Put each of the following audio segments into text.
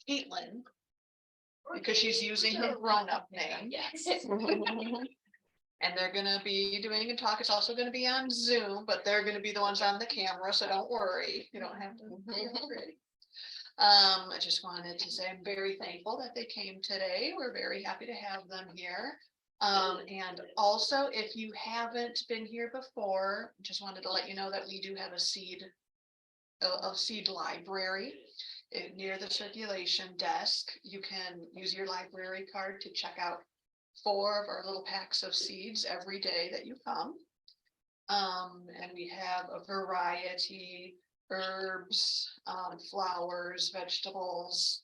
Caitlyn, because she's using her grown-up name. Yes. And they're gonna be doing a talk. It's also gonna be on Zoom, but they're gonna be the ones on the camera, so don't worry. You don't have to. Be afraid. I just wanted to say I'm very thankful that they came today. We're very happy to have them here. And also, if you haven't been here before, just wanted to let you know that we do have a seed library near the circulation desk. You can use your library card to check out 4 of our little packs of seeds every day that you come. And we have a variety, herbs, flowers, vegetables,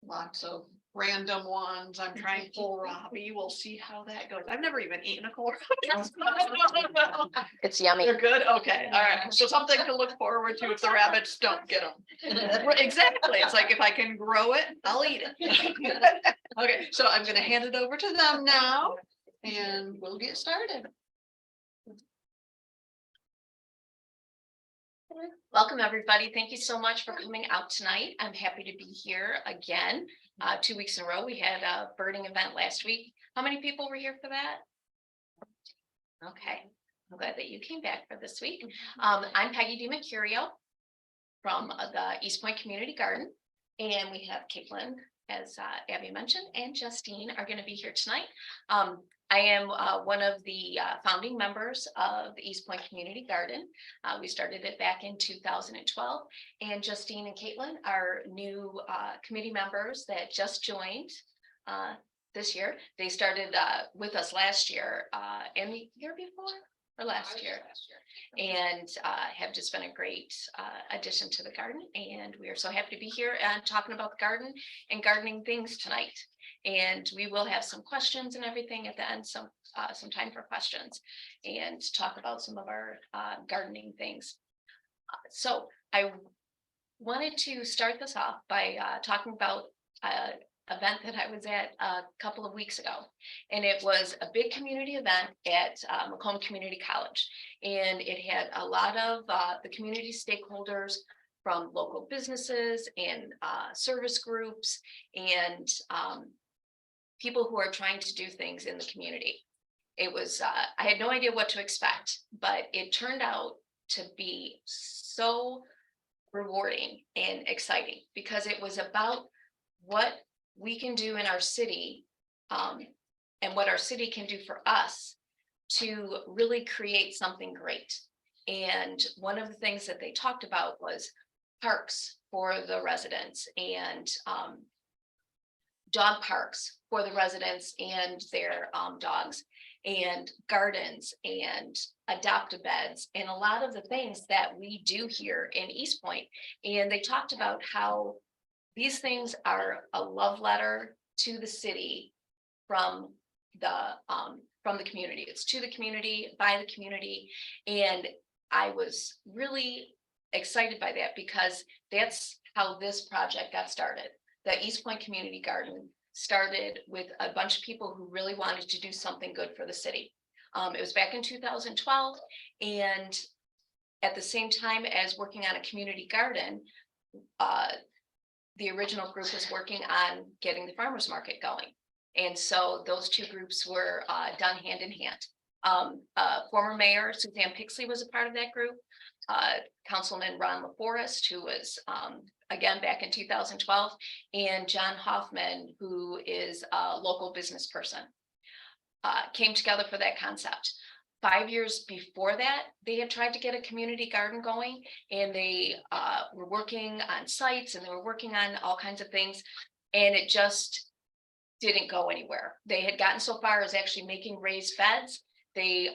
lots of random ones. I'm trying kohlrabi. We'll see how that goes. I've never even eaten a kohlrabi. It's yummy. They're good. Okay. All right. So something to look forward to if the rabbits don't get them. Exactly. It's like if I can grow it, I'll eat it. Okay. So I'm going to hand it over to them now and we'll get started. Welcome, everybody. Thank you so much for coming out tonight. I'm happy to be here again. 2 weeks in a row. We had a birding event last week. How many people were here for that? Okay, I'm glad that you came back for this week. I'm Peggy DiMercurio from the Eastpointe Community Garden, and we have Caitlyn, as Abby mentioned, and Justine are going to be here tonight. I am one of the founding members of the Eastpointe Community Garden. We started it back in 2012, and Justine and Caitlyn are new committee members that just joined this year. They started with us last year and the year before or last year, and have just been a great addition to the garden. And we are so happy to be here and talking about the garden and gardening things tonight. And we will have some questions and everything at the end, some time for questions and talk about some of our gardening things. So I wanted to start this off by talking about an event that I was at a couple of weeks ago. And it was a big community event at Macomb Community College. And it had a lot of the community stakeholders from local businesses and service groups and people who are trying to do things in the community. It was, I had no idea what to expect, but it turned out to be so rewarding and exciting because it was about what we can do in our city and what our city can do for us to really create something great. And one of the things that they talked about was parks for the residents and dog parks for the residents and their dogs, and gardens and adopt-a-beds and a lot of the things that we do here in Eastpointe. And they talked about how these things are a love letter to the city from the community. It's to the community, by the community. And I was really excited by that because that's how this project got started. The Eastpointe Community Garden started with a bunch of people who really wanted to do something good for the city. It was back in 2012, and at the same time as working on a community garden, the original group was working on getting the farmers market going. And so those two groups were done hand in hand. Former Mayor Suzanne Pixley was a part of that group. Councilman Ron LaForest, who was again back in 2012, and John Hoffman, who is a local business person, came together for that concept. 5 years before that, they had tried to get a community garden going, and they were working on sites and they were working on all kinds of things, and it just didn't go anywhere. They had gotten so far as actually making raised beds. They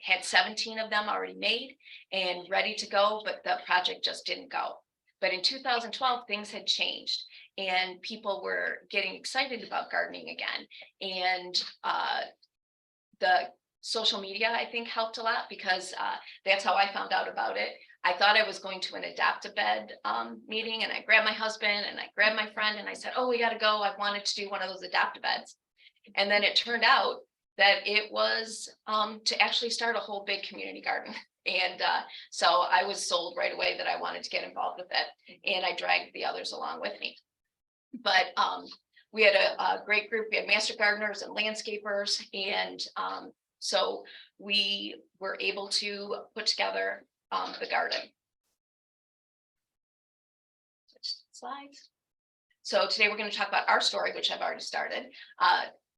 had 17 of them already made and ready to go, but the project just didn't go. But in 2012, things had changed and people were getting excited about gardening again. And the social media, I think, helped a lot because that's how I found out about it. I thought I was going to an adopt-a-bed meeting, and I grabbed my husband and I grabbed my friend and I said, oh, we got to go. I wanted to do one of those adopt-a-beds. And then it turned out that it was to actually start a whole big community garden. And so I was sold right away that I wanted to get involved with it. And I dragged the others along with me. But we had a great group. We had master gardeners and landscapers, and so we were able to put together the garden. Switch slides. So today we're going to talk about our story, which I've already started.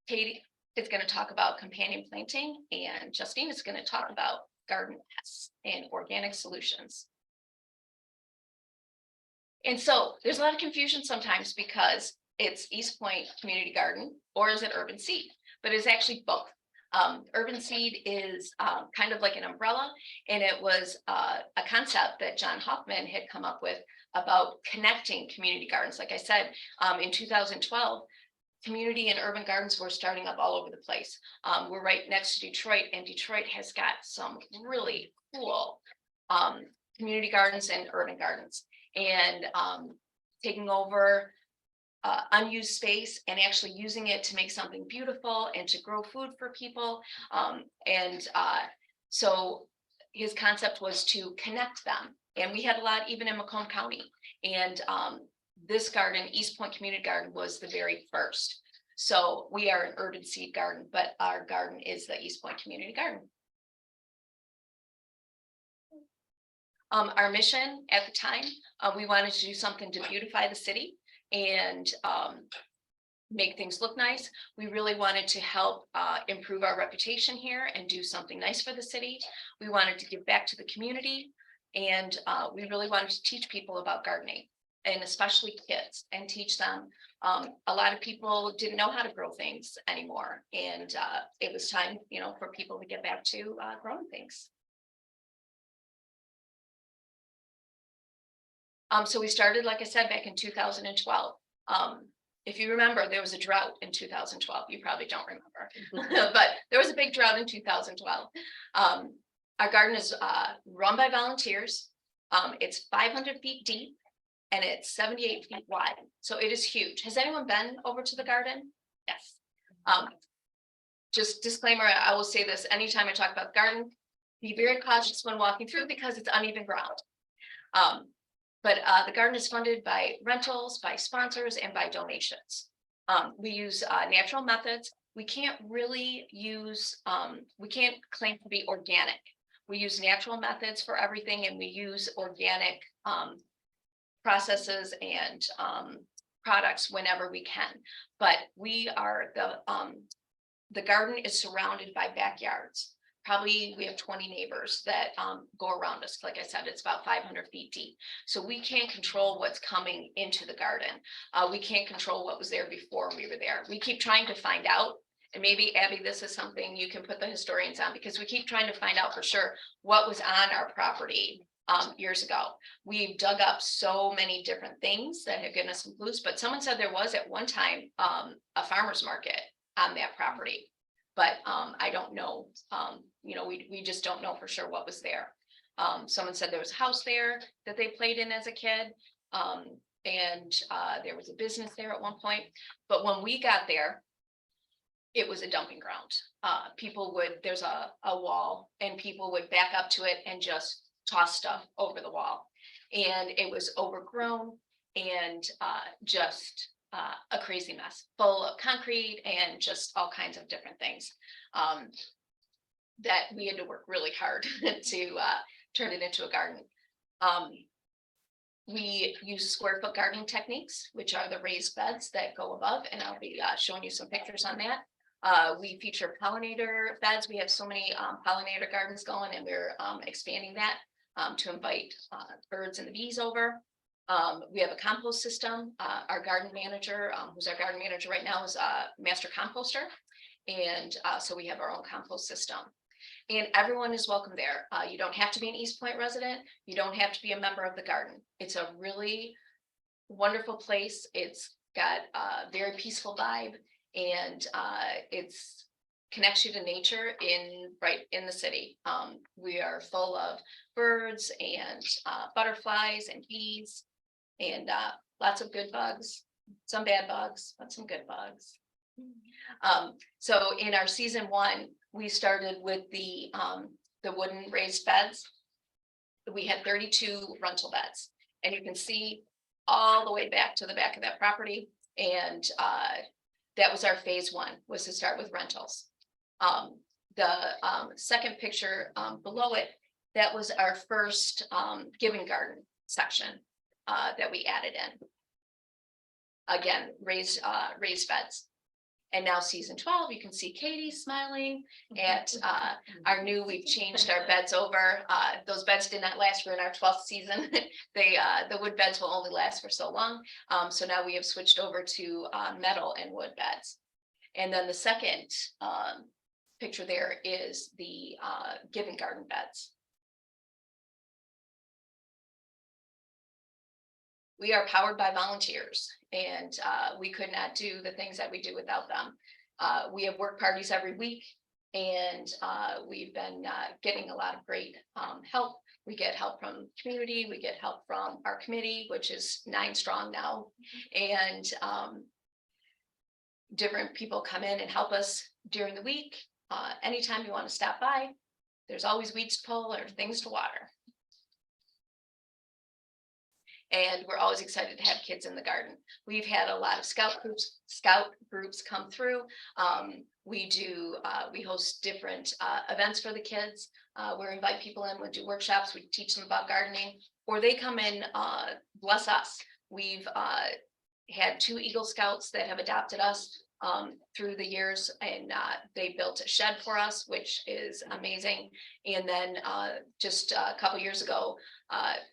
Katie is going to talk about companion planting, and Justine is going to talk about garden pests and organic solutions. And so there's a lot of confusion sometimes because it's Eastpointe Community Garden or is it Urban Seed? But it's actually both. Urban Seed is kind of like an umbrella, and it was a concept that John Hoffman had come up with about connecting community gardens. Like I said, in 2012, community and urban gardens were starting up all over the place. We're right next to Detroit, and Detroit has got some really cool community gardens and urban gardens, and taking over unused space and actually using it to make something beautiful and to grow food for people. So his concept was to connect them. And we had a lot even in Macomb County. And this garden, Eastpointe Community Garden, was the very first. So we are an urban seed garden, but our garden is the Eastpointe Community Garden. Our mission at the time, we wanted to do something to beautify the city and make things look nice. We really wanted to help improve our reputation here and do something nice for the city. We wanted to give back to the community, and we really wanted to teach people about gardening, and especially kids, and teach them. A lot of people didn't know how to grow things anymore, and it was time, for people to get back to growing things. So we started, like I said, back in 2012. If you remember, there was a drought in 2012. You probably don't remember, but there was a big drought in 2012. Our garden is run by volunteers. It's 500 feet deep and it's 78 feet wide. So it is huge. Has anyone been over to the garden? Yes. Just disclaimer, I will say this anytime I talk about the garden, be very cautious when walking through because it's uneven ground. But the garden is funded by rentals, by sponsors, and by donations. We use natural methods. We can't really use, we can't claim to be organic. We use natural methods for everything, and we use organic processes and products whenever we can. But we are the garden is surrounded by backyards. Probably we have 20 neighbors that go around us. Like I said, it's about 500 feet deep. So we can't control what's coming into the garden. We can't control what was there before we were there. We keep trying to find out. And maybe, Abby, this is something you can put the historians on, because we keep trying to find out for sure what was on our property years ago. We've dug up so many different things that have given us some clues. But someone said there was at one time a farmer's market on that property. But I don't know, we just don't know for sure what was there. Someone said there was a house there that they played in as a kid. And there was a business there at one point. But when we got there, it was a dumping ground. There's a wall, and people would back up to it and just toss stuff over the wall. And it was overgrown and just a crazy mess, full of concrete and just all kinds of different things that we had to work really hard to turn it into a garden. We use square foot gardening techniques, which are the raised beds that go above, and I'll be showing you some pictures on that. We feature pollinator beds. We have so many pollinator gardens going, and we're expanding that to invite birds and the bees over. We have a compost system. Our garden manager, who's our garden manager right now, is a master composter. And so we have our own compost system. And everyone is welcome there. You don't have to be an Eastpointe resident. You don't have to be a member of the garden. It's a really wonderful place. It's got a very peaceful vibe, and it's connects you to nature right in the city. We are full of birds and butterflies and bees, and lots of good bugs, some bad bugs, but some good bugs. So in our season 1, we started with the wooden raised beds. We had 32 rental beds, and you can see all the way back to the back of that property And that was our phase one, was to start with rentals. The second picture below it, that was our first giving garden section that we added in. Again, raised beds. And now season 12, you can see Katie smiling at our new, we've changed our beds over. Those beds did not last. We're in our 12th season. The wood beds will only last for so long. So now we have switched over to metal and wood beds. And then the second picture there is the giving garden beds. We are powered by volunteers, and we could not do the things that we do without them. We have work parties every week, and we've been getting a lot of great help. We get help from community, we get help from our committee, which is 9 strong now, and different people come in and help us during the week. Anytime you want to stop by, there's always weeds to pull or things to water. And we're always excited to have kids in the garden. We've had a lot of scout groups come through. We host different events for the kids. We invite people in, we do workshops, we teach them about gardening, or they come in, bless us. We've had 2 Eagle Scouts that have adopted us through the years, and they built a shed for us, which is amazing. And then just a couple years ago,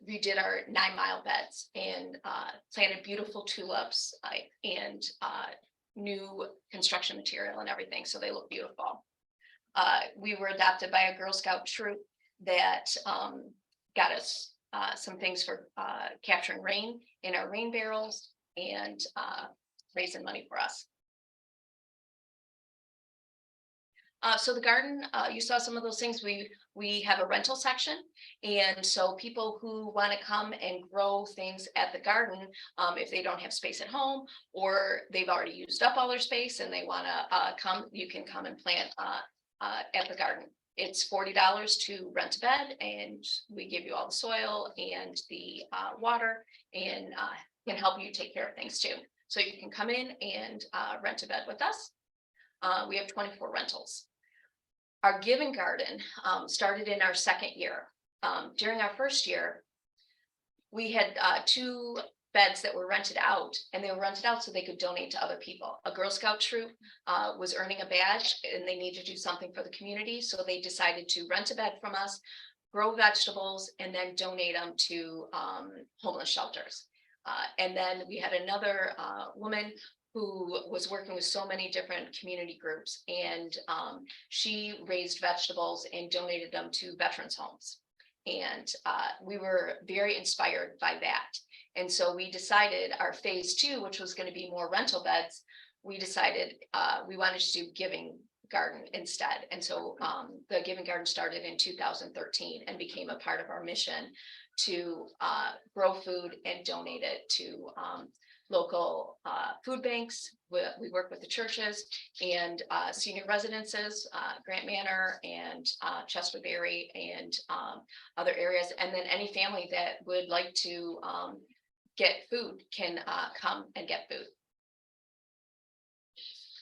we did our 9-mile beds and planted beautiful tulips and new construction material and everything, so they look beautiful. We were adopted by a Girl Scout troop that got us some things for capturing rain in our rain barrels and raising money for us. So the garden, you saw some of those things. We have a rental section, and so people who want to come and grow things at the garden, if they don't have space at home, or they've already used up all their space and they want to come, you can come and plant at the garden. It's $40 to rent a bed, and we give you all the soil and the water, and can help you take care of things too. So you can come in and rent a bed with us. We have 24 rentals. Our giving garden started in our second year. During our first year, we had 2 beds that were rented out, and they were rented out so they could donate to other people. A Girl Scout troop was earning a badge, and they needed to do something for the community, so they decided to rent a bed from us, grow vegetables, and then donate them to homeless shelters. And then we had another woman who was working with so many different community groups, and she raised vegetables and donated them to veterans homes. And we were very inspired by that. And so we decided our phase 2, which was going to be more rental beds, we decided we wanted to do giving garden instead. And so the giving garden started in 2013 and became a part of our mission to grow food and donate it to local food banks. We work with the churches and senior residences, Grant Manor and Chesterberry and other areas. And then any family that would like to get food can come and get food.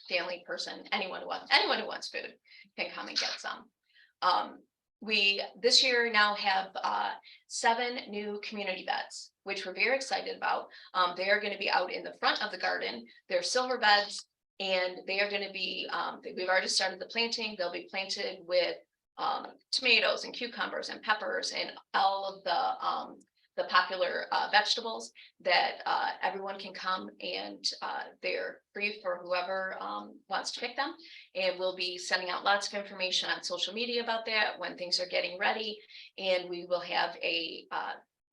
Family, person, anyone who wants food can come and get some. We this year now have 7 new community beds, which we're very excited about. They are going to be out in the front of the garden. They're silver beds, and they are going to be, we've already started the planting. They'll be planted with tomatoes and cucumbers and peppers and all of the popular vegetables that everyone can come, and they're free for whoever wants to pick them. And we'll be sending out lots of information on social media about that when things are getting ready. And we will have a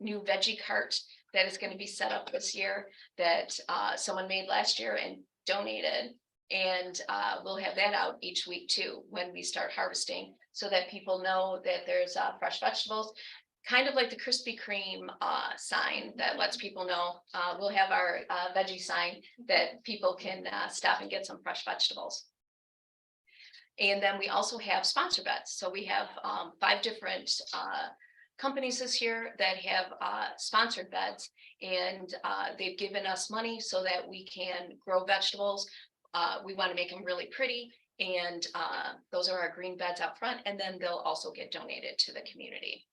new veggie cart that is going to be set up this year that someone made last year and donated. And we'll have that out each week too when we start harvesting, so that people know that there's fresh vegetables. Kind of like the Krispy Kreme sign that lets people know. We'll have our veggie sign that people can stop and get some fresh vegetables. And then we also have sponsor beds. So we have 5 different companies this year that have sponsored beds, and they've given us money so that we can grow vegetables. We want to make them really pretty, and those are our green beds out front, and then they'll also get donated to the community.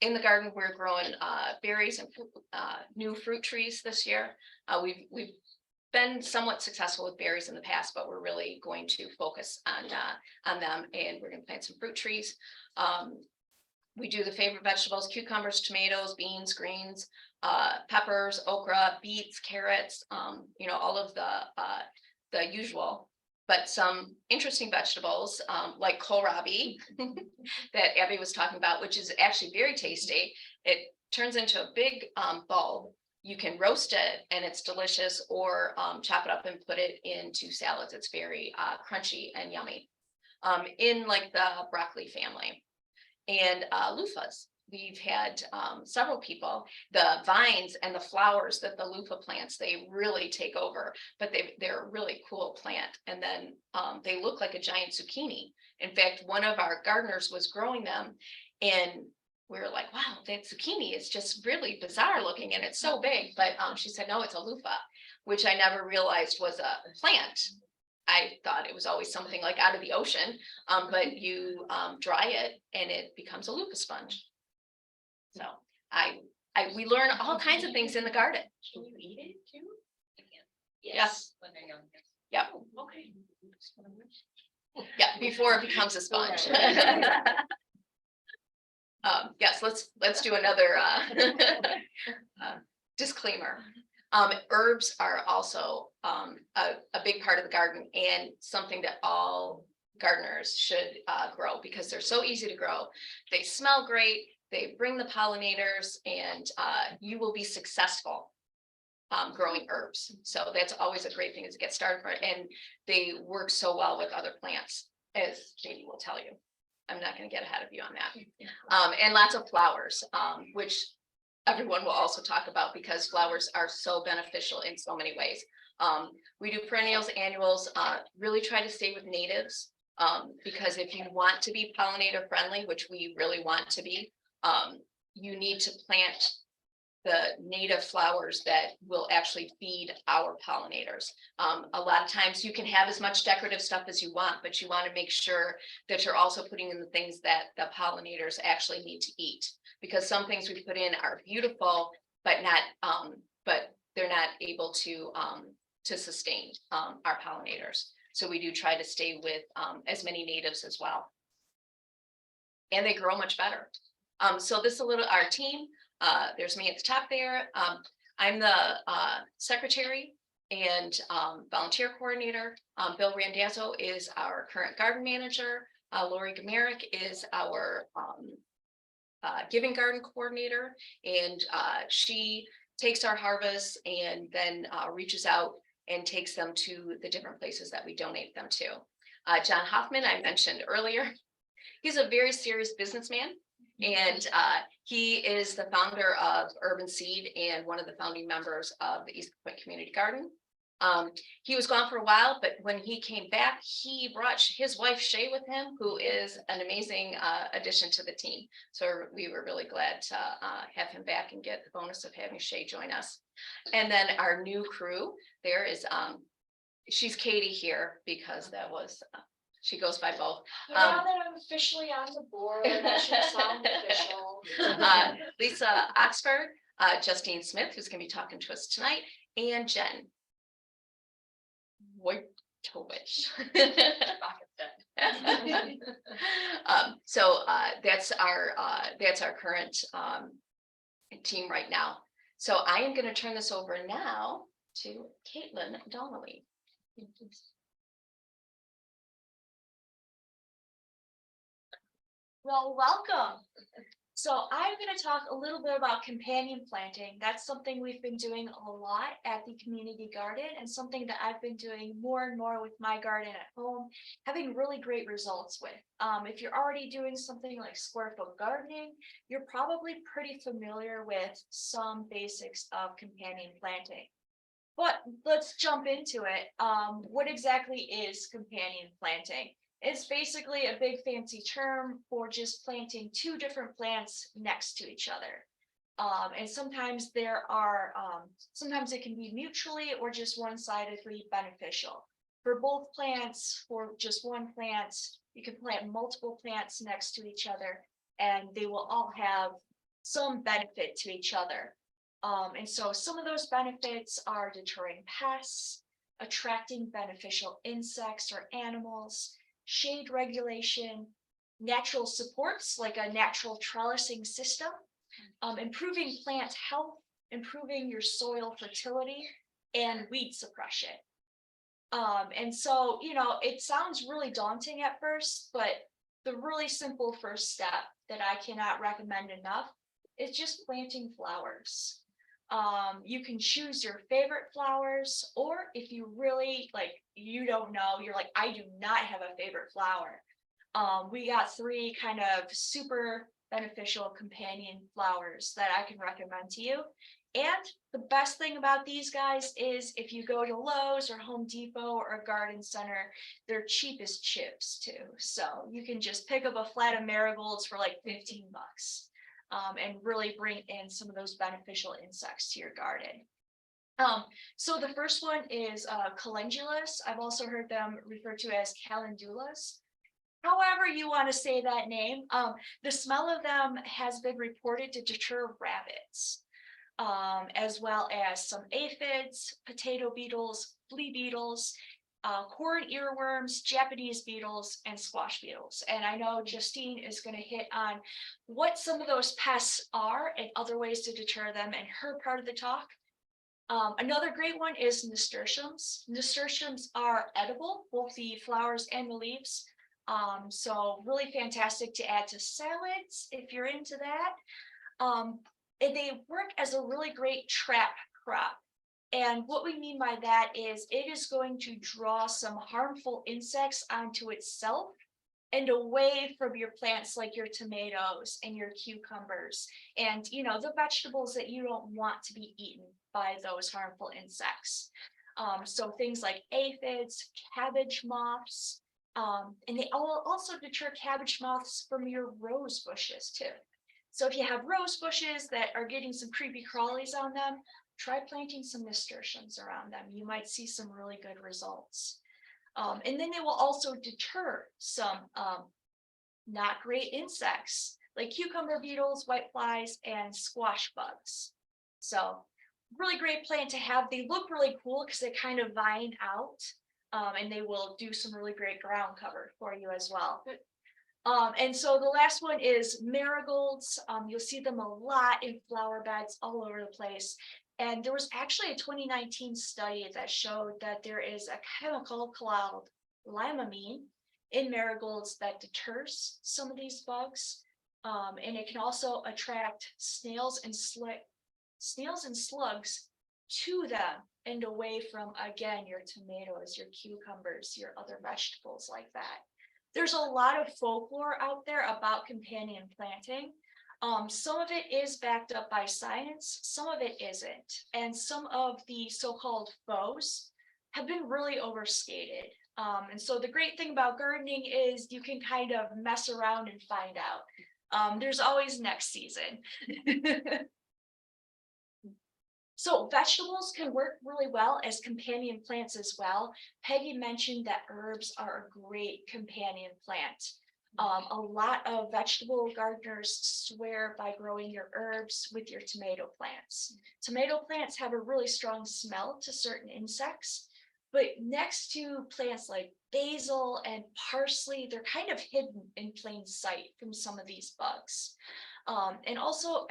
In the garden, we're growing berries and new fruit trees this year. We've been somewhat successful with berries in the past, but we're really going to focus on them, and we're going to plant some fruit trees. We do the favorite vegetables: cucumbers, tomatoes, beans, greens, peppers, okra, beets, carrots, all of the usual, but some interesting vegetables like kohlrabi that Abby was talking about, which is actually very tasty. It turns into a big bulb. You can roast it and it's delicious, or chop it up and put it into salads. It's very crunchy and yummy, in like the broccoli family. And loofahs. We've had several people, the vines and the flowers that the loofah plants, they really take over, but they're a really cool plant. And then they look like a giant zucchini. In fact, one of our gardeners was growing them, and we were like, wow, that zucchini is just really bizarre looking and it's so big. But she said, no, it's a loofah, which I never realized was a plant. I thought it was always something like out of the ocean, but you dry it and it becomes a loofah sponge. So we learn all kinds of things in the garden. Can you eat it too? Yes. When they're young. Yep. Oh, okay. Yeah, before it becomes a sponge. Yes, let's do another disclaimer. Herbs are also a big part of the garden, and something that all gardeners should grow, because they're so easy to grow. They smell great, they bring the pollinators, and you will be successful growing herbs. So that's always a great thing to get started for, and they work so well with other plants, as Katie will tell you. I'm not going to get ahead of you on that. And lots of flowers, which everyone will also talk about, because flowers are so beneficial in so many ways. We do perennials, annuals, really try to stay with natives, because if you want to be pollinator friendly, which we really want to be, you need to plant the native flowers that will actually feed our pollinators. A lot of times you can have as much decorative stuff as you want, but you want to make sure that you're also putting in the things that the pollinators actually need to eat, because some things we put in are beautiful, but they're not able to sustain our pollinators. So we do try to stay with as many natives as well, and they grow much better. So this is our team. There's me at the top there. I'm the secretary and volunteer coordinator. Bill Randazzo is our current garden manager. Lori Gamerick is our giving garden coordinator, and she takes our harvests and then reaches out and takes them to the different places that we donate them to. John Hoffman, I mentioned earlier, he's a very serious businessman. And he is the founder of Urban Seed and one of the founding members of the Eastpointe Community Garden. He was gone for a while, but when he came back, he brought his wife Shay with him, who is an amazing addition to the team. So we were really glad to have him back and get the bonus of having Shay join us. And then our new crew there is, she's Katie here, because that was, she goes by both. Now that I'm officially on the board, that should sound official. Lisa Oxford, Justine Smith, who's going to be talking to us tonight, and Jen Wojtowicz. So that's our current team right now. So I am going to turn this over now to Caitlyn Donnelly. Well, welcome. So I'm going to talk a little bit about companion planting. That's something we've been doing a lot at the community garden, and something that I've been doing more and more with my garden at home, having really great results with. If you're already doing something like square foot gardening, you're probably pretty familiar with some basics of companion planting. But let's jump into it. What exactly is companion planting? It's basically a big fancy term for just planting two different plants next to each other. And sometimes sometimes it can be mutually or just one-sidedly beneficial. For both plants, for just one plant, you can plant multiple plants next to each other and they will all have some benefit to each other. And so some of those benefits are deterring pests, attracting beneficial insects or animals, shade regulation, natural supports like a natural trellising system, improving plant health, improving your soil fertility, and weed suppression. And so, it sounds really daunting at first, but the really simple first step that I cannot recommend enough is just planting flowers. You can choose your favorite flowers, or if you really you don't know, you're like, I do not have a favorite flower. We got 3 kind of super beneficial companion flowers that I can recommend to you. And the best thing about these guys is if you go to Lowe's or Home Depot or a garden center, they're cheap as chips too. So you can just pick up a flat of marigolds for like 15 bucks and really bring in some of those beneficial insects to your garden. So the first one is calendulas. I've also heard them referred to as calendulas. However you want to say that name, the smell of them has been reported to deter rabbits, as well as some aphids, potato beetles, flea beetles, corn earworms, Japanese beetles, and squash beetles. And I know Justine is going to hit on what some of those pests are and other ways to deter them in her part of the talk. Another great one is nasturtiums. Nasturtiums are edible, both the flowers and the leaves. So really fantastic to add to salads if you're into that. And they work as a really great trap crop. And what we mean by that is it is going to draw some harmful insects onto itself and away from your plants like your tomatoes and your cucumbers and the vegetables that you don't want to be eaten by those harmful insects. So things like aphids, cabbage moths, and they also deter cabbage moths from your rose bushes too. So if you have rose bushes that are getting some creepy crawlies on them, try planting some nasturtiums around them. You might see some really good results. And then they will also deter some not great insects like cucumber beetles, whiteflies, and squash bugs. So really great plant to have. They look really cool because they kind of vine out. And they will do some really great ground cover for you as well. And so the last one is marigolds. You'll see them a lot in flower beds all over the place. And there was actually a 2019 study that showed that there is a chemical called limonene in marigolds that deters some of these bugs. And it can also attract snails and slugs to them and away from, again, your tomatoes, your cucumbers, your other vegetables like that. There's a lot of folklore out there about companion planting. Some of it is backed up by science, some of it isn't. And some of the so-called foes have been really overstated. And so the great thing about gardening is you can kind of mess around and find out. There's always next season. So vegetables can work really well as companion plants as well. Peggy mentioned that herbs are a great companion plant. A lot of vegetable gardeners swear by growing your herbs with your tomato plants. Tomato plants have a really strong smell to certain insects, but next to plants like basil and parsley, they're kind of hidden in plain sight from some of these bugs. And also,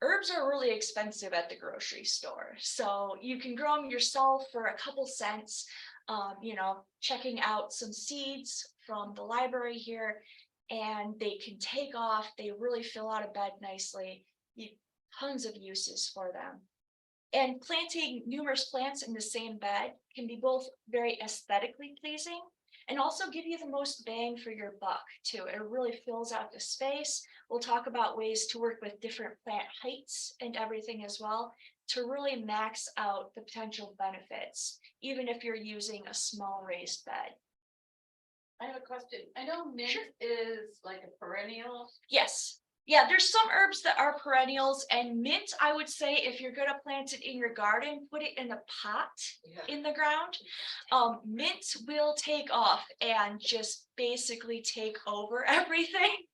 herbs are really expensive at the grocery store, so you can grow them yourself for a couple cents. Checking out some seeds from the library here, and they can take off. They really fill out a bed nicely. Tons of uses for them. And planting numerous plants in the same bed can be both very aesthetically pleasing and also give you the most bang for your buck too. It really fills out the space. We'll talk about ways to work with different plant heights and everything as well to really max out the potential benefits, even if you're using a small raised bed. I have a question. I know mint Sure. is like a perennial. Yes. Yeah, there's some herbs that are perennials, and mint, I would say if you're gonna plant it in your garden, put it in a pot in the ground. Mint will take off and just basically take over everything.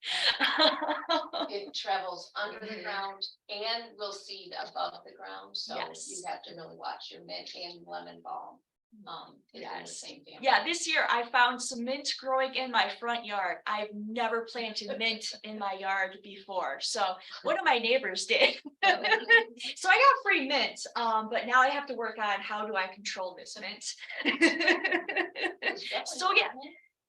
It travels under the Mhm. ground and will seed above the ground, so Yes. you have to really watch your mint and lemon balm. Is in the Yes. same family. Yeah, this year I found some mint growing in my front yard. I've never planted mint in my yard before, so one of my neighbors did. So I got free mint, but now I have to work on how do I control this mint.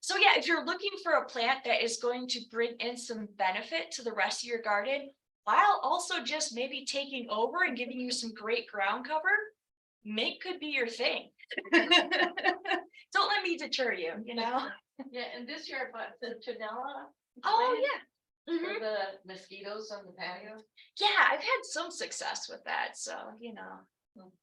So yeah, if you're looking for a plant that is going to bring in some benefit to the rest of your garden, while also just maybe taking over and giving you some great ground cover, mint could be your thing. Don't let me deter you, you know? Yeah, and this year I bought the Janella. Oh, yeah. Mhm. For the mosquitoes on the patio. Yeah, I've had some success with that, so, you know.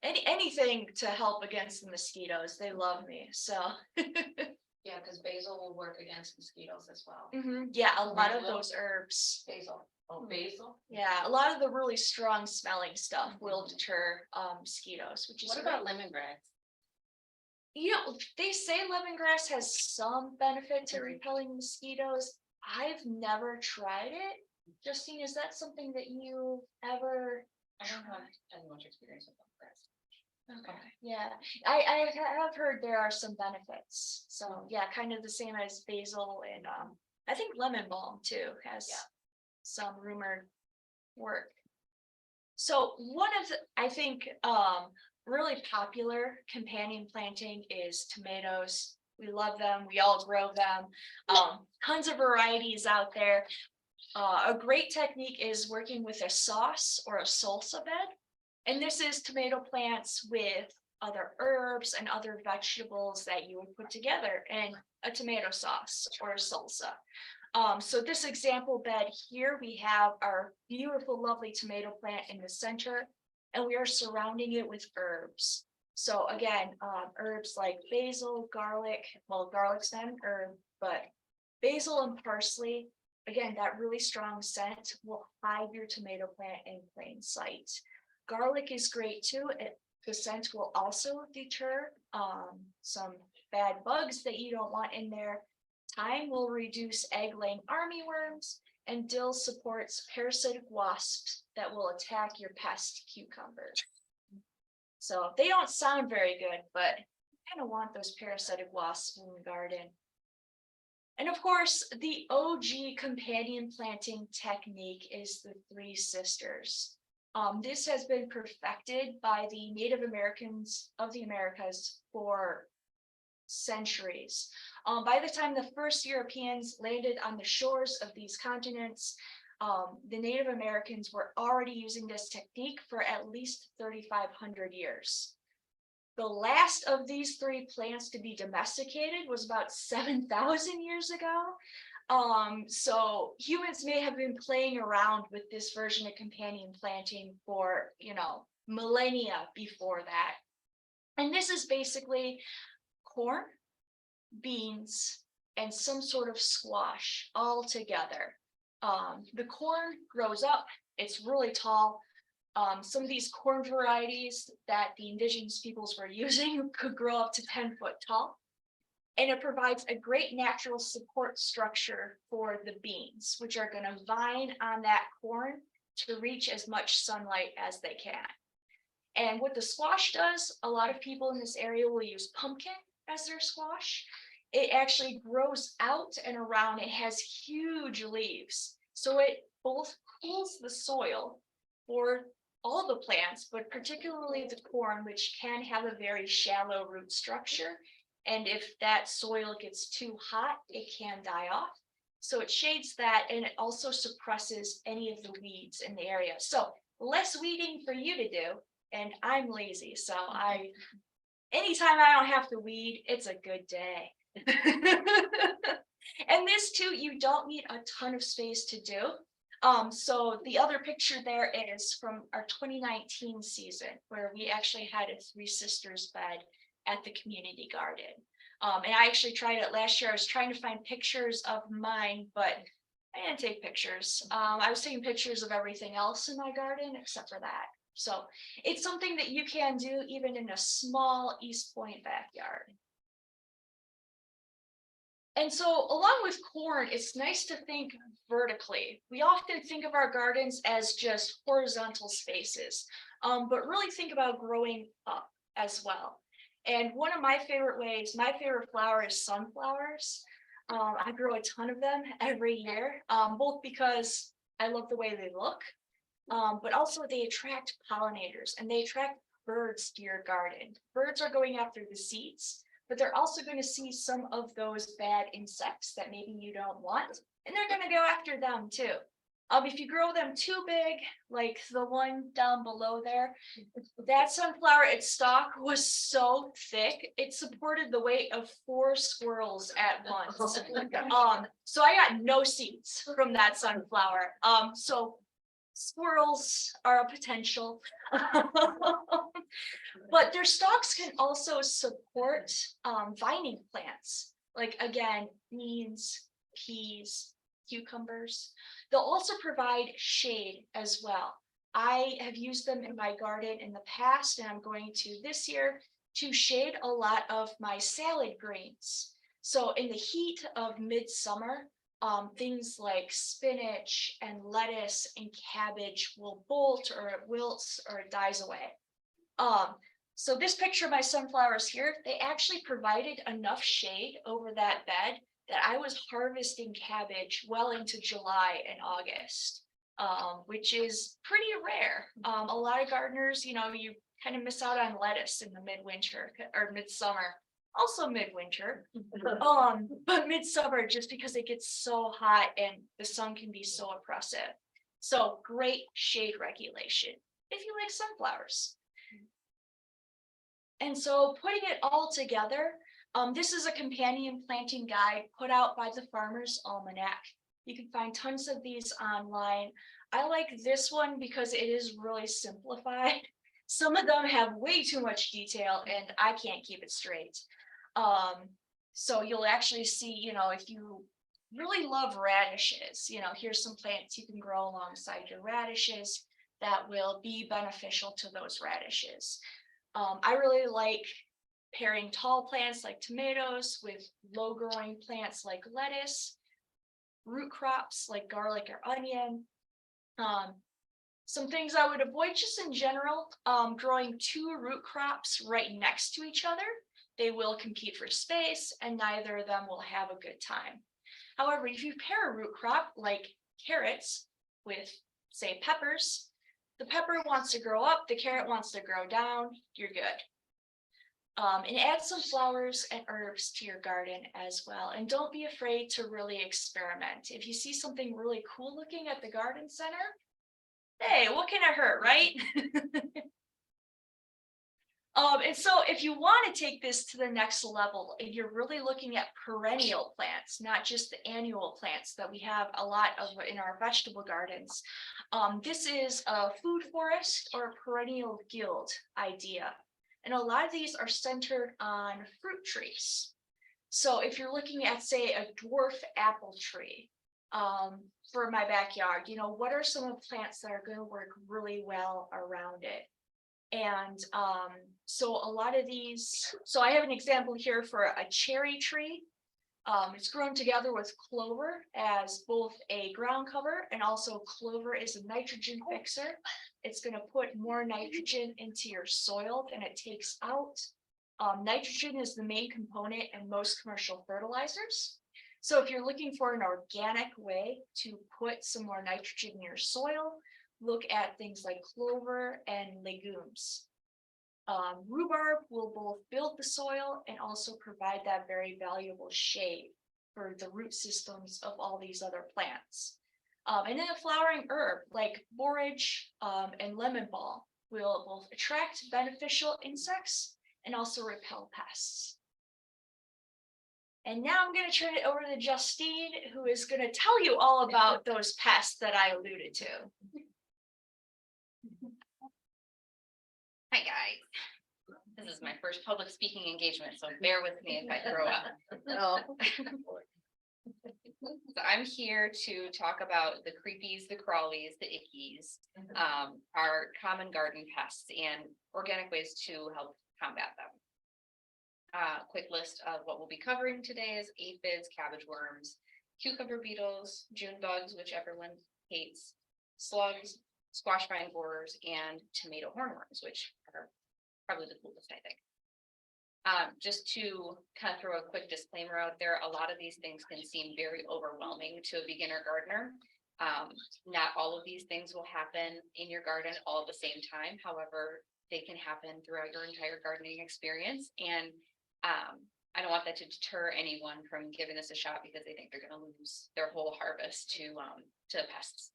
Anything to help against the mosquitoes, they love me, so. Yeah, because basil will work against mosquitoes as well. Yeah, a lot of Basil? those herbs. Basil. Oh, basil. Yeah, a lot of the really strong smelling stuff will deter mosquitoes, which is What great. about lemongrass? You know, they say lemongrass has some benefit to repelling mosquitoes. I've never tried it. Justine, is that something that you ever? I don't have as much experience with lemongrass. Okay, yeah, I have heard there are some benefits. So yeah, kind of the same as basil and I think lemon balm too has some rumored work. So one of the, I think really popular companion planting is tomatoes. We love them. We all grow them. Tons of varieties out there. A great technique is working with a sauce or a salsa bed. And this is tomato plants with other herbs and other vegetables that you would put together in a tomato sauce or a salsa. So this example bed here, we have our beautiful, lovely tomato plant in the center, and we are surrounding it with herbs. So again, herbs like basil, garlic, well, garlic's not an herb, but basil and parsley, again, that really strong scent will hide your tomato plant in plain sight. Garlic is great too. The scent will also deter some bad bugs that you don't want in there. Thyme will reduce egg-laying armyworms, and dill supports parasitic wasps that will attack your pest cucumbers. So they don't sound very good, but you kind of want those parasitic wasps in the garden. And of course, the OG companion planting technique is the Three Sisters. This has been perfected by the Native Americans of the Americas for centuries. By the time the first Europeans landed on the shores of these continents, the Native Americans were already using this technique for at least 3,500 years. The last of these three plants to be domesticated was about 7,000 years ago. So humans may have been playing around with this version of companion planting for, millennia before that. And this is basically corn, beans, and some sort of squash all together. The corn grows up, it's really tall. Some of these corn varieties that the indigenous peoples were using could grow up to 10 foot tall. And it provides a great natural support structure for the beans, which are going to vine on that corn to reach as much sunlight as they can. And what the squash does, a lot of people in this area will use pumpkin as their squash. It actually grows out and around. It has huge leaves. So it both cools the soil for all the plants, but particularly the corn, which can have a very shallow root structure. And if that soil gets too hot, it can die off. So it shades that, and it also suppresses any of the weeds in the area. So less weeding for you to do. And I'm lazy, so anytime I don't have to weed, it's a good day. And this too, you don't need a ton of space to do. So the other picture there is from our 2019 season, where we actually had a Three Sisters bed at the community garden. And I actually tried it last year. I was trying to find pictures of mine, but I didn't take pictures. I was taking pictures of everything else in my garden except for that. So it's something that you can do even in a small Eastpointe backyard. And so along with corn, it's nice to think vertically. We often think of our gardens as just horizontal spaces, but really think about growing up as well. And one of my favorite ways, my favorite flower is sunflowers. I grow a ton of them every year, both because I love the way they look, but also they attract pollinators and they attract birds to your garden. Birds are going after the seeds, but they're also going to see some of those bad insects that maybe you don't want, and they're going to go after them too. If you grow them too big, like the one down below there, that sunflower, its stalk was so thick, it supported the weight of 4 squirrels at once. So I got no seeds from that sunflower. So squirrels are a potential. But their stalks can also support vining plants, like again, beans, peas, cucumbers. They'll also provide shade as well. I have used them in my garden in the past, and I'm going to this year to shade a lot of my salad greens. So in the heat of midsummer, things like spinach and lettuce and cabbage will bolt or it wilts or it dies away. So this picture of my sunflowers here, they actually provided enough shade over that bed that I was harvesting cabbage well into July and August, which is pretty rare. A lot of gardeners, you kind of miss out on lettuce in the midwinter or midsummer, also midwinter, but midsummer just because it gets so hot and the sun can be so oppressive. So great shade regulation if you like sunflowers. And so putting it all together, this is a companion planting guide put out by the Farmer's Almanac. You can find tons of these online. I like this one because it is really simplified. Some of them have way too much detail and I can't keep it straight. So you'll actually see, if you really love radishes, here's some plants you can grow alongside your radishes that will be beneficial to those radishes. I really like pairing tall plants like tomatoes with low growing plants like lettuce, root crops like garlic or onion. Some things I would avoid just in general, growing 2 root crops right next to each other. They will compete for space and neither of them will have a good time. However, if you pair a root crop like carrots with, say, peppers, the pepper wants to grow up, the carrot wants to grow down, you're good. And add some flowers and herbs to your garden as well. And don't be afraid to really experiment. If you see something really cool looking at the garden center, hey, what can it hurt, right? And so if you want to take this to the next level and you're really looking at perennial plants, not just the annual plants that we have a lot of in our vegetable gardens, this is a food forest or a perennial guild idea. And a lot of these are centered on fruit trees. So if you're looking at, say, a dwarf apple tree for my backyard, what are some of the plants that are going to work really well around it? And so a lot of these, so I have an example here for a cherry tree. It's grown together with clover as both a ground cover and also clover is a nitrogen fixer. It's going to put more nitrogen into your soil than it takes out. Nitrogen is the main component in most commercial fertilizers. So if you're looking for an organic way to put some more nitrogen in your soil, look at things like clover and legumes. Rhubarb will both build the soil and also provide that very valuable shade for the root systems of all these other plants. And then a flowering herb like borage and lemon balm will both attract beneficial insects and also repel pests. And now I'm going to turn it over to Justine, who is going to tell you all about those pests that I alluded to. Hi, guys. This is my first first public speaking engagement, so bear with me if I throw up. No. So I'm here to talk about the creepies, the crawlies, the ickies, our common garden pests and organic ways to help combat them. Quick list of what we'll be covering today is aphids, cabbage worms, cucumber beetles, June bugs, which everyone hates, slugs, squash vine borers, and tomato hornworms, which are probably the coolest, I think. Just to kind of throw a quick disclaimer out there, a lot of these things can seem very overwhelming to a beginner gardener. Not all of these things will happen in your garden all at the same time. However, they can happen throughout your entire gardening experience. And I don't want that to deter anyone from giving this a shot because they think they're going to lose their whole harvest to pests.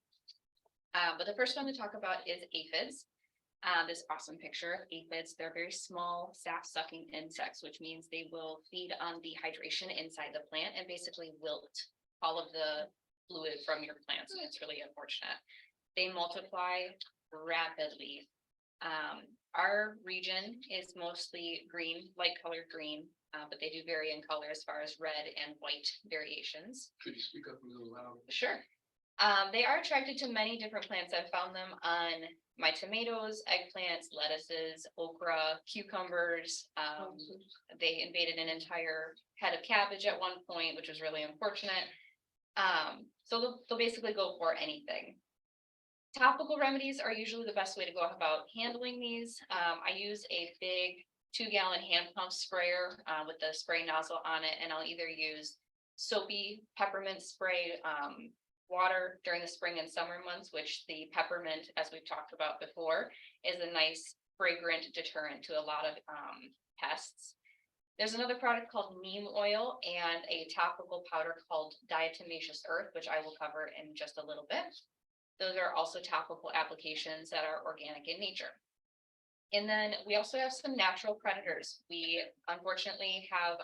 But the first one to talk about is aphids. This awesome picture of aphids. They're very small, sap-sucking insects, which means they will feed on the hydration inside the plant and basically wilt all of the fluid from your plants. And it's really unfortunate. They multiply rapidly. Our region is mostly green, light colored green, but they do vary in color as far as red and white variations. Could you speak up a little louder? Sure. They are attracted to many different plants. I've found them on my tomatoes, eggplants, lettuces, okra, cucumbers. They invaded an entire head of cabbage at one point, which was really unfortunate. So they'll basically go for anything. Topical remedies are usually the best way to go about handling these. I use a big 2-gallon hand pump sprayer with the spray nozzle on it, and I'll either use soapy peppermint spray water during the spring and summer months, which the peppermint, as we've talked about before, is a nice fragrant deterrent to a lot of pests. There's another product called neem oil and a topical powder called diatomaceous earth, which I will cover in just a little bit. Those are also topical applications that are organic in nature. And then we also have some natural predators. We unfortunately have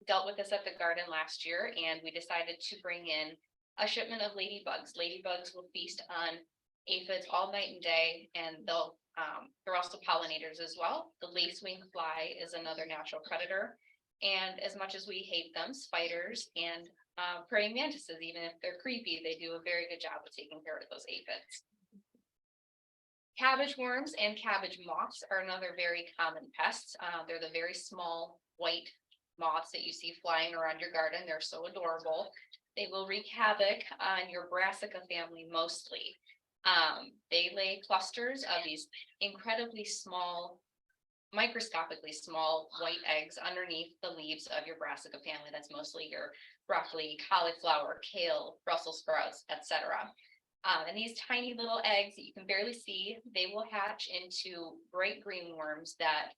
dealt with this at the garden last year, and we decided to bring in a shipment of ladybugs. Ladybugs will feast on aphids all night and day, and they're also pollinators as well. The lacewing fly is another natural predator. And as much as we hate them, spiders and praying mantises, even if they're creepy, they do a very good job of taking care of those aphids. Cabbage worms and cabbage moths are another very common pest. They're the very small white moths that you see flying around your garden. They're so adorable. They will wreak havoc on your brassica family mostly. They lay clusters of these incredibly small, microscopically small white eggs underneath the leaves of your brassica family. That's mostly your broccoli, cauliflower, kale, Brussels sprouts, etc. And these tiny little eggs that you can barely see, they will hatch into bright green worms that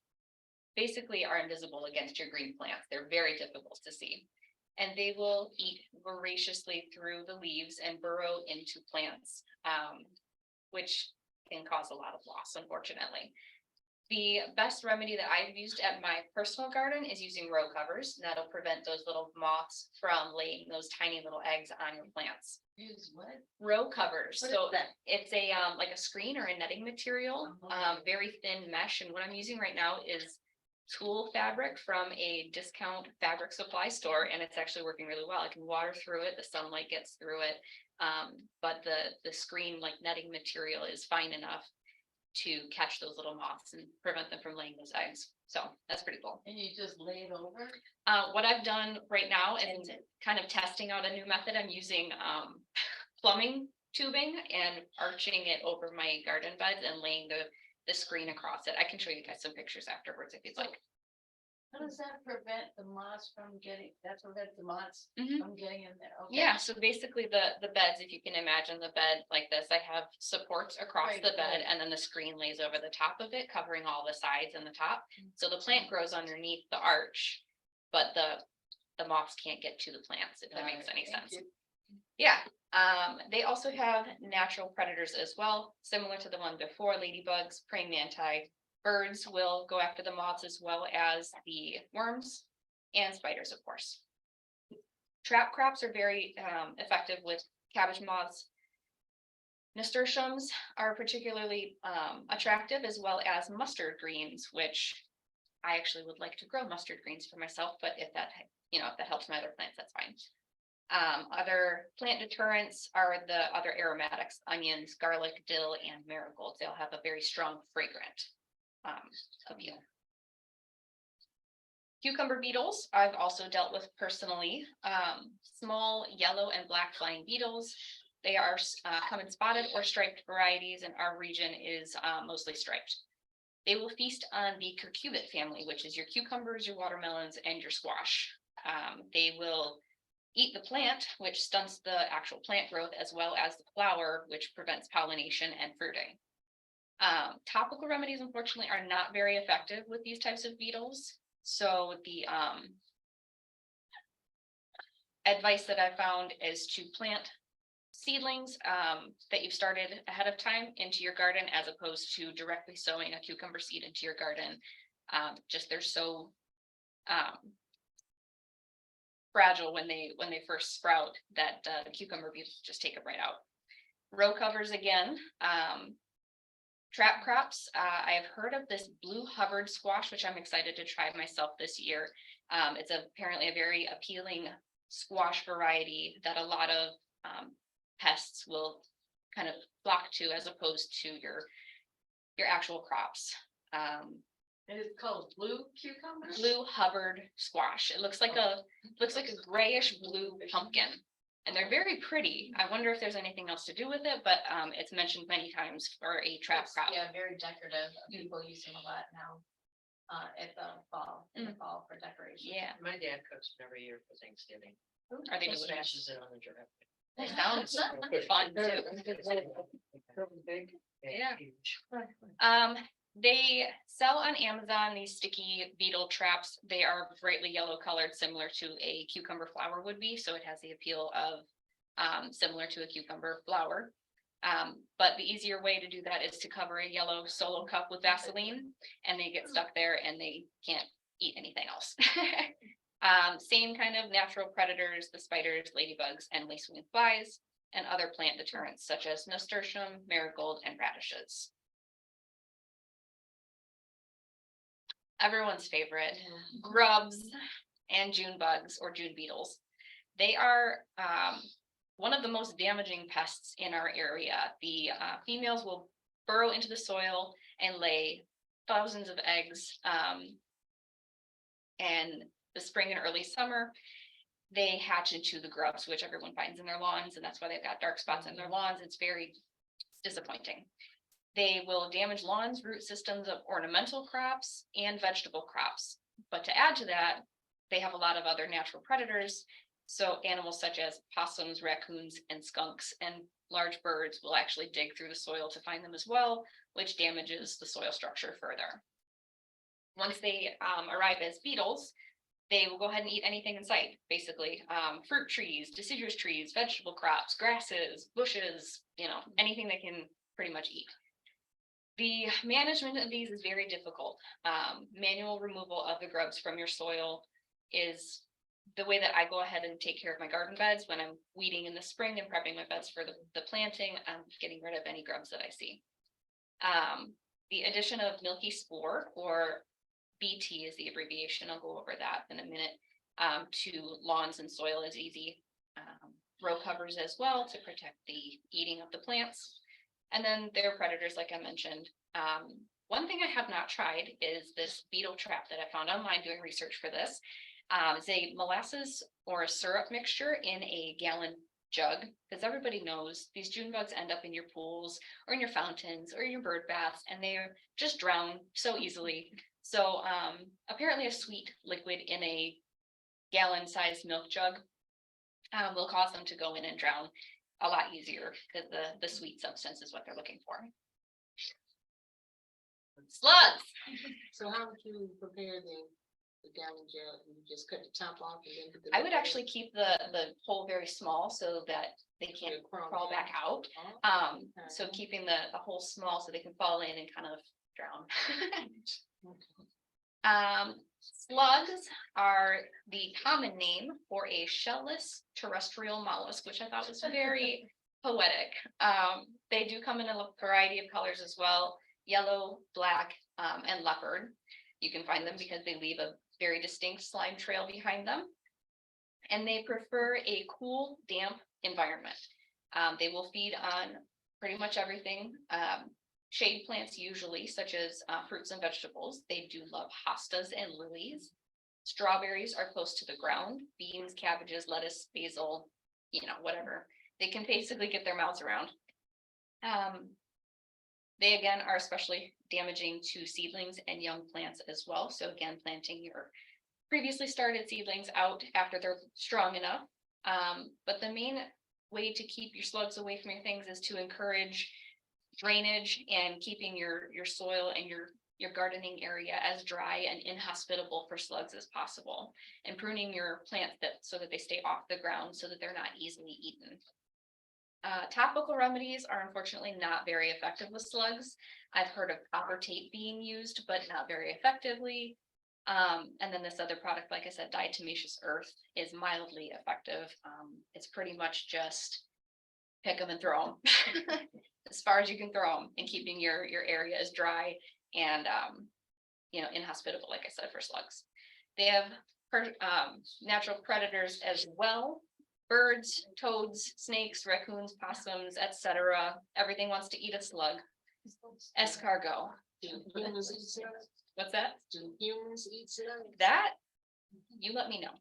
basically are invisible against your green plants. They're very difficult to see. And they will eat voraciously through the leaves and burrow into plants, which can cause a lot of loss, unfortunately. The best remedy that I've used at my personal garden is using row covers. That'll prevent those little moths from laying those tiny little eggs on your plants. Use what? Row covers. What So is that? it's a like a screen or a netting material, very thin mesh. And what I'm using right now is tulle fabric from a discount fabric supply store, and it's actually working really well. I can water through it, the sunlight gets through it, but the screen like netting material is fine enough to catch those little moths and prevent them from laying those eggs. So that's pretty cool. And you just lay it over? What I've done right now is kind of testing out a new method. I'm using plumbing tubing and arching it over my garden beds and laying the screen across it. I can show you guys some pictures afterwards if you'd like. How does that prevent the moths from getting, that prevents the moths Mhm. from getting in there? Okay. Yeah, so basically the beds, if you can imagine the bed like this, I have supports across Right, the bed right. and then the screen lays over the top of it, covering all the sides and the top. So the plant grows underneath the arch, but the moths can't get to the plants, if that makes any sense. Yeah, they also have natural predators as well, similar to the one before, ladybugs, praying manti. Birds will go after the moths as well as the worms and spiders, of course. Trap crops are very effective with cabbage moths. Nasturtiums are particularly attractive, as well as mustard greens, which I actually would like to grow mustard greens for myself, but if that, if that helps my other plants, that's fine. Other plant deterrents are the other aromatics, onions, garlic, dill, and marigolds. They'll have a very strong fragrant appeal. Cucumber beetles, I've also dealt with personally. Small yellow and black flying beetles. They are come in spotted or striped varieties, and our region is mostly striped. They will feast on the curcubit family, which is your cucumbers, your watermelons, and your squash. They will eat the plant, which stunts the actual plant growth, as well as the flower, which prevents pollination and fruiting. Topical remedies, unfortunately, are not very effective with these types of beetles. So the advice that I found is to plant seedlings that you've started ahead of time into your garden, as opposed to directly sowing a cucumber seed into your garden. Just they're so fragile when they first sprout that the cucumber beetles just take it right out. Row covers again. Trap crops. I have heard of this blue Hubbard squash, which I'm excited to try myself this year. It's apparently a very appealing squash variety that a lot of pests will kind of flock to, as opposed to your actual crops. And it's called blue cucumber? Blue Hubbard squash. It looks like a grayish blue pumpkin, and they're very pretty. I wonder if there's anything else to do with it, but it's mentioned many times for a trap crop. Yeah, very decorative. People use them a lot now. At the fall, in the fall for decoration. Yeah, My dad cooks them every year for Thanksgiving. are they He delicious? smashes it on the drip. They sound fun too. Yeah. Huge. They sell on Amazon these sticky beetle traps. They are brightly yellow colored, similar to a cucumber flower would be. So it has the appeal of similar to a cucumber flower. But the easier way to do that is to cover a yellow Solo cup with Vaseline, and they get stuck there and they can't eat anything else. Same kind of natural predators, the spiders, ladybugs, and lace-winged flies, and other plant deterrents such as nasturtium, marigold, and radishes. Everyone's favorite, grubs and June bugs or June beetles. They are one of the most damaging pests in our area. The females will burrow into the soil and lay thousands of eggs. And the spring and early summer, they hatch into the grubs, which everyone finds in their lawns, and that's why they've got dark spots in their lawns. It's very disappointing. They will damage lawns, root systems of ornamental crops and vegetable crops. But to add to that, they have a lot of other natural predators. So animals such as possums, raccoons, and skunks, and large birds will actually dig through the soil to find them as well, which damages the soil structure further. Once they arrive as beetles, they will go ahead and eat anything in sight, basically. Fruit trees, deciduous trees, vegetable crops, grasses, bushes, anything they can pretty much eat. The management of these is very difficult. Manual removal of the grubs from your soil is the way that I go ahead and take care of my garden beds. When I'm weeding in the spring and prepping my beds for the planting, I'm getting rid of any grubs that I see. The addition of milky spore, or BT is the abbreviation, I'll go over that in a minute, to lawns and soil is easy. Row covers as well to protect the eating of the plants. And then there are predators, like I mentioned. One thing I have not tried is this beetle trap that I found online doing research for this. It's a molasses or a syrup mixture in a gallon jug, because everybody knows these June bugs end up in your pools or in your fountains or in your bird baths, and they're just drown so easily. So apparently a sweet liquid in a gallon sized milk jug will cause them to go in and drown a lot easier, because the sweet substance is what they're looking for. Slugs. So how would you prepare the gallon jug? You just cut the top off and then put the. I would actually keep the hole very small so that they can't crawl back out. So keeping the hole small so they can fall in and kind of drown. Slugs are the common name for a shellless terrestrial mollusk, which I thought was very poetic. They do come in a variety of colors as well: yellow, black, and leopard. You can find them because they leave a very distinct slime trail behind them. And they prefer a cool, damp environment. They will feed on pretty much everything. Shade plants usually, such as fruits and vegetables. They do love hostas and lilies. Strawberries are close to the ground. Beans, cabbages, lettuce, basil, whatever. They can basically get their mouths around. They again are especially damaging to seedlings and young plants as well. So again, planting your previously started seedlings out after they're strong enough. But the main way to keep your slugs away from your things is to encourage drainage and keeping your soil and your gardening area as dry and inhospitable for slugs as possible, and pruning your plants so that they stay off the ground so that they're not easily eaten. Topical remedies are unfortunately not very effective with slugs. I've heard of copper tape being used, but not very effectively. And then this other product, like I said, diatomaceous earth, is mildly effective. It's pretty much just pick them and throw them as far as you can throw them, and keeping your area as dry and inhospitable, like I said, for slugs. They have natural predators as well: birds, toads, snakes, raccoons, possums, etc. Everything wants to eat a slug. Escargot. Do humans eat slugs? What's that? Do humans eat slugs? That you let me know.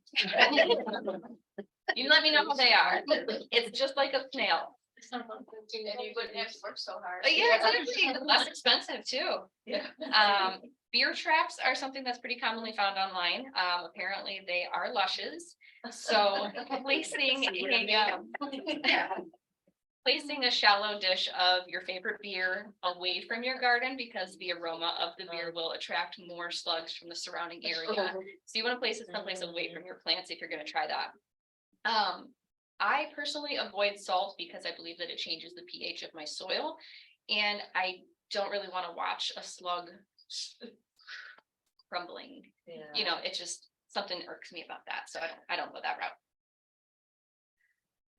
You let me know how they are. It's just like a snail. And you wouldn't have to work so hard. But yeah, it's actually less expensive too. Yeah. Beer traps are something that's pretty commonly found online. Apparently they are lushes. So placing a shallow dish of your favorite beer away from your garden, because the aroma of the beer will attract more slugs from the surrounding area. So you want to place it someplace away from your plants if you're going to try that. I personally avoid salt because I believe that it changes the pH of my soil, and I don't really want to watch a slug crumbling. It's just something irks me about that, so I don't go that route.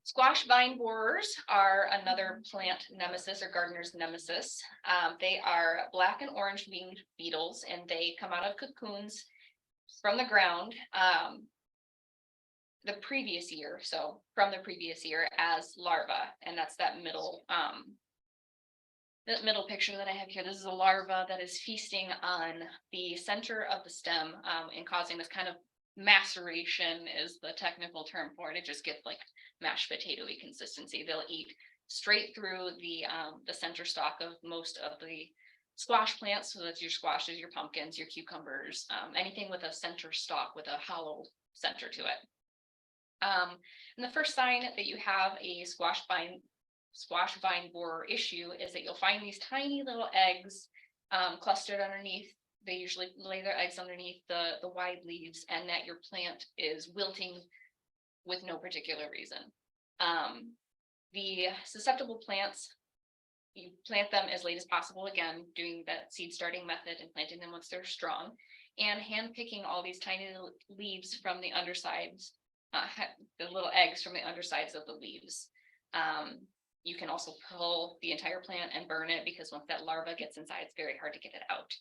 Squash vine borers are another plant nemesis, or gardener's nemesis. They are black and orange winged beetles, and they come out of cocoons from the ground the previous year, as larvae, and that's that middle picture that I have here. This is a larva that is feasting on the center of the stem and causing this kind of maceration, is the technical term for it. It just gets like mashed potato-y consistency. They'll eat straight through the center stalk of most of the squash plants. So that's your squashes, your pumpkins, your cucumbers, anything with a center stalk with a hollow center to it. And the first sign that you have a squash vine borer issue is that you'll find these tiny little eggs clustered underneath. They usually lay their eggs underneath the wide leaves, and that your plant is wilting with no particular reason. The susceptible plants, you plant them as late as possible, again, doing that seed starting method and planting them once they're strong, and hand picking all these tiny leaves from the undersides, the little eggs from the undersides of the leaves. You can also pull the entire plant and burn it, because once that larva gets inside, it's very hard to get it out.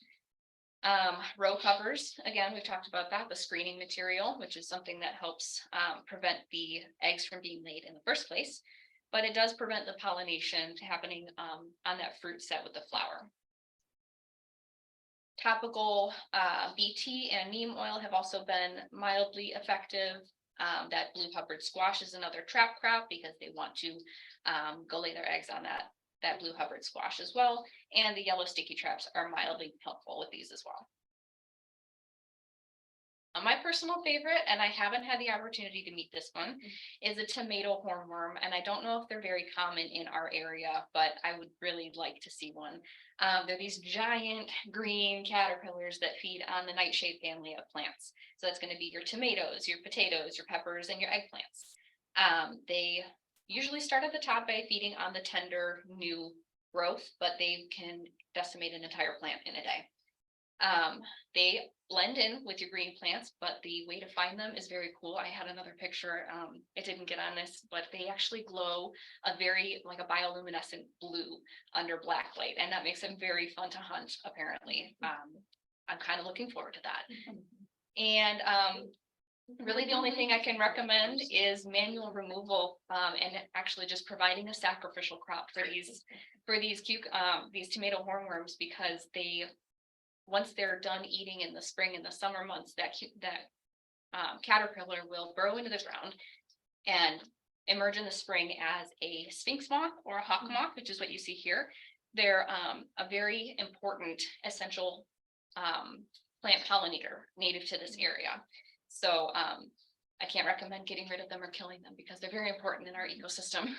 Row covers, again, we've talked about that, the screening material, which is something that helps prevent the eggs from being laid in the first place, but it does prevent the pollination happening on that fruit set with the flower. Topical BT and neem oil have also been mildly effective. That blue hubbard squash is another trap crop, because they want to go lay their eggs on that blue hubbard squash as well. And the yellow sticky traps are mildly helpful with these as well. My personal favorite, and I haven't had the opportunity to meet this one, is a tomato hornworm. And I don't know if they're very common in our area, but I would really like to see one. They're these giant green caterpillars that feed on the nightshade family of plants. So that's going to be your tomatoes, your potatoes, your peppers, and your eggplants. They usually start at the top by feeding on the tender new growth, but they can decimate an entire plant in a day. They blend in with your green plants, but the way to find them is very cool. I had another picture, it didn't get on this, but they actually glow a bioluminescent blue under black light, and that makes them very fun to hunt, apparently. I'm kind of looking forward to that. And really the only thing I can recommend is manual removal, and actually just providing a sacrificial crop for these tomato hornworms, because once they're done eating in the spring and the summer months, that caterpillar will burrow into the ground and emerge in the spring as a sphinx moth or a hawk moth, which is what you see here. They're a very important essential plant pollinator native to this area. So I can't recommend getting rid of them or killing them, because they're very important in our ecosystem.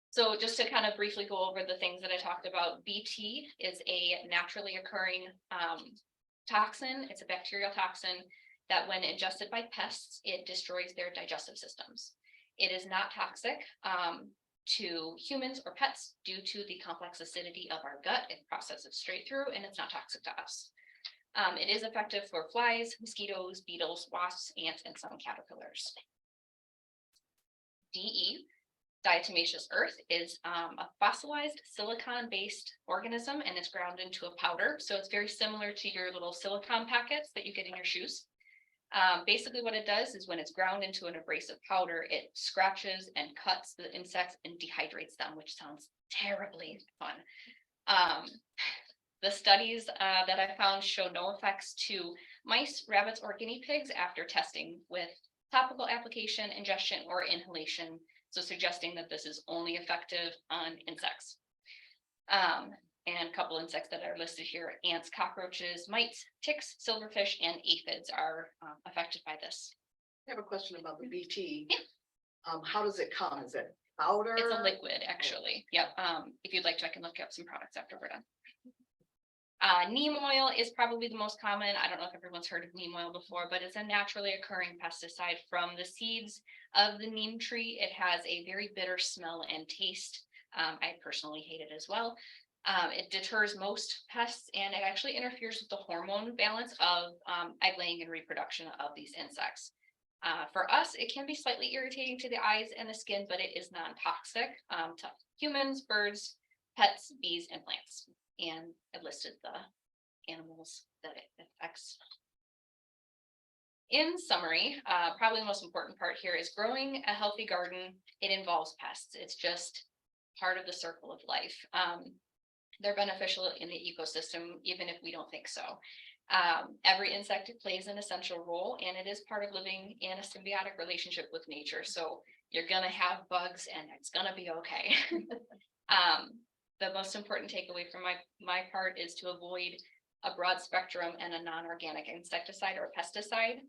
So just to kind of briefly go over the things that I talked about, BT is a naturally occurring toxin. It's a bacterial toxin that when ingested by pests, it destroys their digestive systems. It is not toxic to humans or pets due to the complex acidity of our gut. It processes straight through, and it's not toxic to us. It is effective for flies, mosquitoes, beetles, wasps, ants, and some caterpillars. DE, diatomaceous earth, is a fossilized silicon-based organism, and it's ground into a powder. So it's very similar to your little silicone packets that you get in your shoes. Basically what it does is when it's ground into an abrasive powder, it scratches and cuts the insects and dehydrates them, which sounds terribly fun. The studies that I found show no effects to mice, rabbits, or guinea pigs after testing with topical application, ingestion, or inhalation. So suggesting that this is only effective on insects. And a couple insects that are listed here: ants, cockroaches, mites, ticks, silverfish, and aphids are affected by this. I have a question about the BT. How does it come? Is it powder? It's a liquid, actually. Yep. If you'd like to, I can look up some products after we're done. Neem oil is probably the most common. I don't know if everyone's heard of neem oil before, but it's a naturally occurring pesticide from the seeds of the neem tree. It has a very bitter smell and taste. I personally hate it as well. It deters most pests, and it actually interferes with the hormone balance of egg laying and reproduction of these insects. For us, it can be slightly irritating to the eyes and the skin, but it is non-toxic to humans, birds, pets, bees, and plants. And I've listed the animals that it affects. In summary, probably the most important part here is growing a healthy garden. It involves pests. It's just part of the circle of life. They're beneficial in the ecosystem, even if we don't think so. Every insect plays an essential role, and it is part of living in a symbiotic relationship with nature. So you're gonna have bugs, and it's gonna be okay. The most important takeaway from my part is to avoid a broad spectrum and a non-organic insecticide or pesticide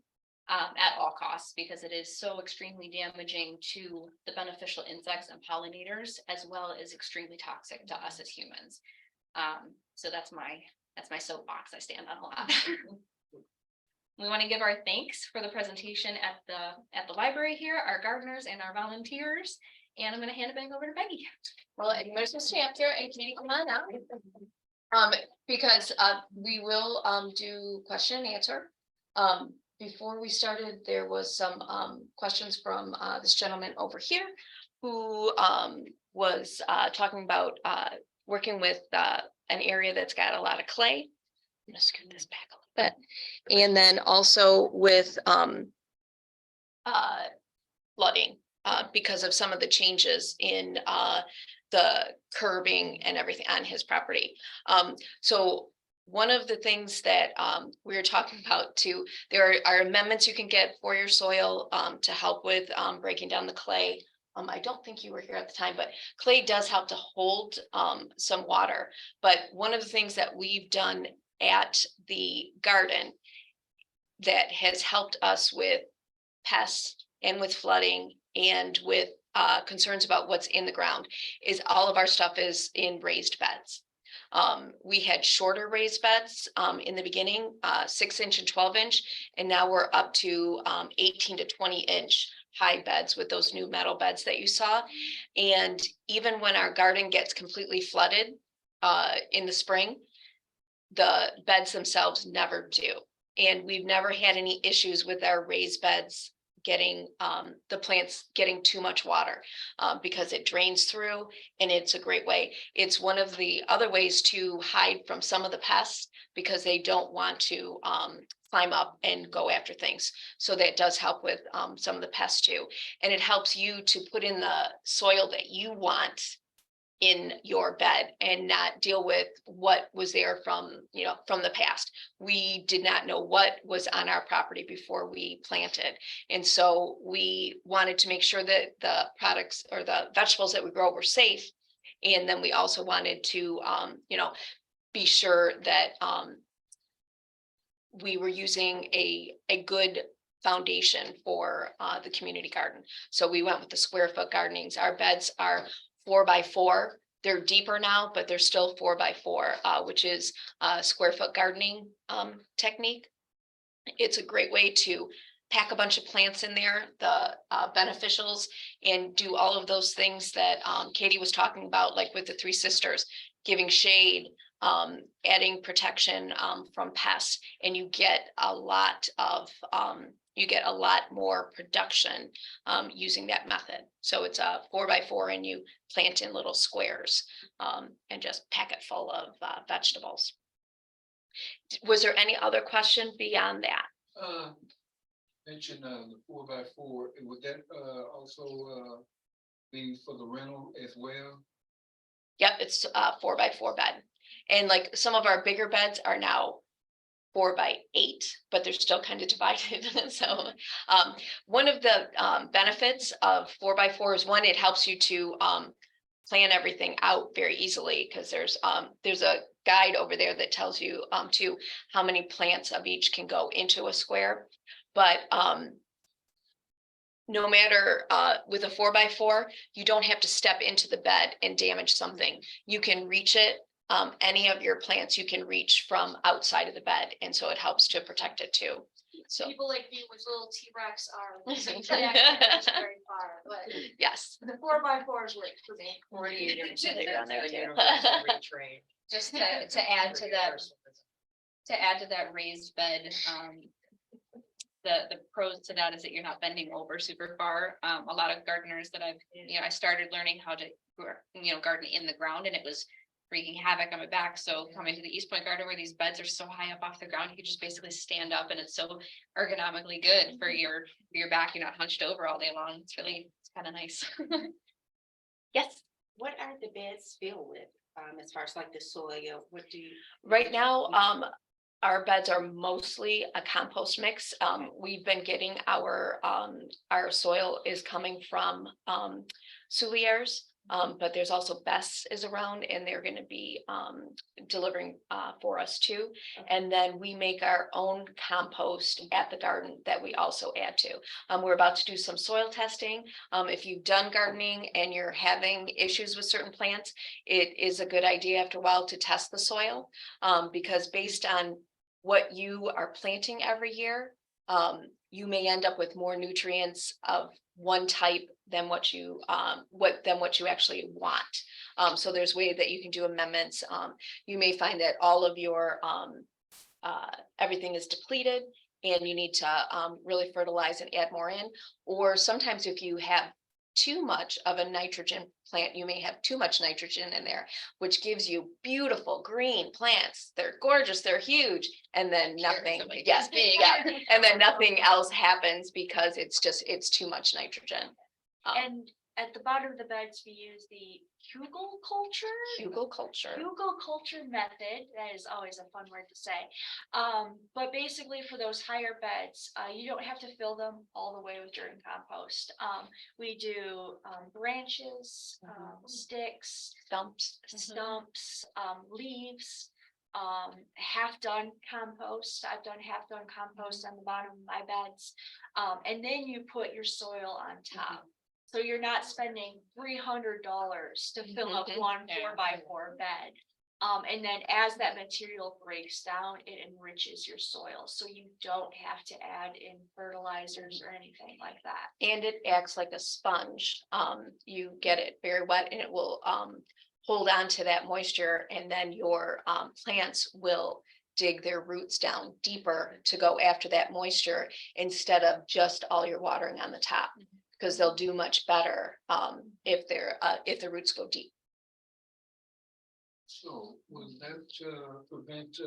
at all costs, because it is so extremely damaging to the beneficial insects and pollinators, as well as extremely toxic to us as humans. So that's my soapbox I stand on a lot. We want to give our thanks for the presentation at the library here, our gardeners and our volunteers. And I'm going to hand it back over to Peggy. Well, there's a stamp here, and Katie, come on out. Because we will do question and answer. Before we started, there was some questions from this gentleman over here who was talking about working with an area that's got a lot of clay. I'm gonna scoot this back a little bit. And then also with flooding because of some of the changes in the curbing and everything on his property. So one of the things that we were talking about too, there are amendments you can get for your soil to help with breaking down the clay. I don't think you were here at the time, but clay does help to hold some water. But one of the things that we've done at the garden that has helped us with pests and with flooding and with concerns about what's in the ground is all of our stuff is in raised beds. We had shorter raised beds in the beginning, 6-inch and 12-inch, and now we're up to 18 to 20-inch high beds with those new metal beds that you saw. And even when our garden gets completely flooded in the spring, the beds themselves never do. And we've never had any issues with our raised beds getting, the plants getting too much water. Because it drains through, and it's a great way. It's one of the other ways to hide from some of the pests, because they don't want to, climb up and go after things. So that does help with, some of the pests too. And it helps you to put in the soil that you want in your bed and not deal with what was there from, from the past. We did not know what was on our property before we planted. And so we wanted to make sure that the products or the vegetables that we grow were safe. And then we also wanted to, be sure that, we were using a good foundation for, the community garden. So we went with the square foot gardenings. Our beds are 4x4. They're deeper now, but they're still 4x4, which is a square foot gardening, technique. It's a great way to pack a bunch of plants in there, the, beneficials, and do all of those things that, Katie was talking about, like with the Three Sisters, giving shade, adding protection, from pests, and you get a lot more production, using that method. So it's a 4x4, and you plant in little squares, and just pack it full of, vegetables. Was there any other question beyond that? Mention the 4x4, and would that also be for the rental as well? Yep, it's a 4x4 bed. And like some of our bigger beds are now 4x8, but they're still kind of divided. So one of the benefits of 4x4 is, one, it helps you to plan everything out very easily, because there's a guide over there that tells you to how many plants of each can go into a square. But no matter with a 4x4, you don't have to step into the bed and damage something. You can reach it. Any of your plants you can reach from outside of the bed, and so it helps to protect it too. So People like me with little T-Rex arms. Yeah, I can't reach very far, but yes. the 4x4s work for me. 48 inches. They're on there That's the too. universal retrain. Just to add to that, raised bed, the pros to that is that you're not bending over super far. A lot of gardeners that I started learning how to, garden in the ground, and it was wreaking havoc on my back. So coming to the Eastpointe garden, where these beds are so high up off the ground, you can just basically stand up, and it's so ergonomically good for your back. You're not hunched over all day long. It's kind of nice. Yes. What are the beds filled with, as far as like the soil? What do you? Right now, our beds are mostly a compost mix. We've been getting our soil is coming from Souliers. But there's also Bess is around, and they're going to be delivering for us too. And then we make our own compost at the garden that we also add to. We're about to do some soil testing. If you've done gardening and you're having issues with certain plants, it is a good idea after a while to test the soil, because based on what you are planting every year, you may end up with more nutrients of one type than what you actually want. So there's ways that you can do amendments. You may find that all of your everything is depleted, and you need to really fertilize and add more in. Or sometimes if you have too much of a nitrogen plant, you may have too much nitrogen in there, which gives you beautiful green plants. They're gorgeous, they're huge, and then nothing, yes, yeah, and then nothing else happens because it's too much nitrogen. And at the bottom of the beds, we use the hugelculture method. That is always a fun word to say. But basically for those higher beds, you don't have to fill them all the way with dirt and compost. We do branches, sticks, Stumps. Leaves, half done compost. I've done half done compost on the bottom of my beds. And then you put your soil on top. So you're not spending $300 to fill up one 4x4 bed. And then as that material breaks down, it enriches your soil. So you don't have to add in fertilizers or anything like that. And it acts like a sponge. You get it very wet, and it will hold on to that moisture, and then your plants will dig their roots down deeper to go after that moisture instead of just all your watering on the top. Because they'll do much better if the roots go deep. So will that prevent,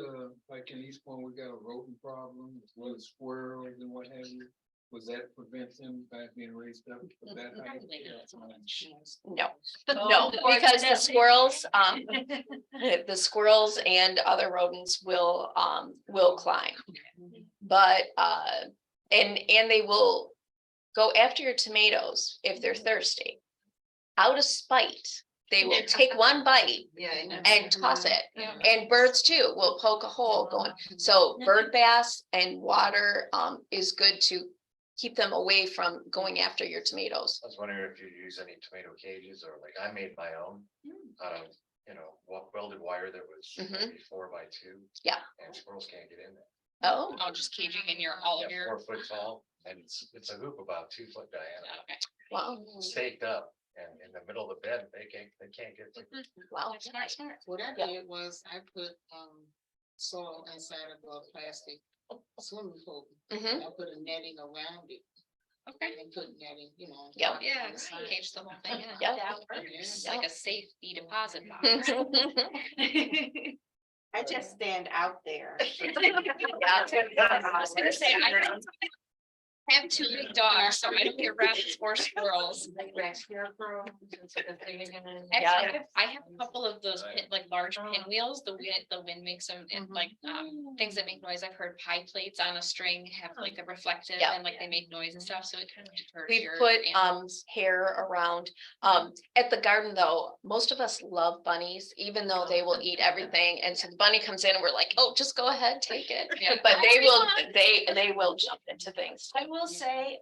like in Eastpointe, we got a rodent problem as well as squirrels and what have you? Was that prevent them by being raised up? Was that how you- No, Oh, no, because the unfortunately. squirrels and other rodents will climb. But and they will go after your tomatoes if they're thirsty. Out of spite, they will take one bite and toss it. And birds too will poke a hole going. So bird bass and water is good to keep them away from going after your tomatoes. I was wondering if you use any tomato cages or like I made my own out of, welded wire that was maybe 4x2. Yeah. And squirrels can't get in there. Oh, Oh, just caging in your, all Yeah, of your. 4 foot tall and it's a hoop about 2 foot diameter, Okay. wow, staked up and in the middle of the bed, they can't get to. wow. Smart. What I Yeah. did was I put, soil inside of a plastic swimming pool. Mhm. And I put a netting around it Okay. and put netting, on Yeah. top, Yeah, on the side. cage the whole thing in. Yeah. It's like a safety deposit box. I just stand out there. I was gonna say, I have 2 big dogs, so I don't get rabbits or squirrels. Actually, I have a couple of those like large pinwheels, the wind makes them, and like, things that make noise. I've heard pie plates on a string have like a reflective Yeah. and like they make noise and stuff, so it kind of deters We your put animals. hair around. At the garden though, most of us love bunnies, even though they will eat everything. And so the bunny comes in and we're like, oh, just go ahead, take it. Yeah. But they will jump into things. I will say,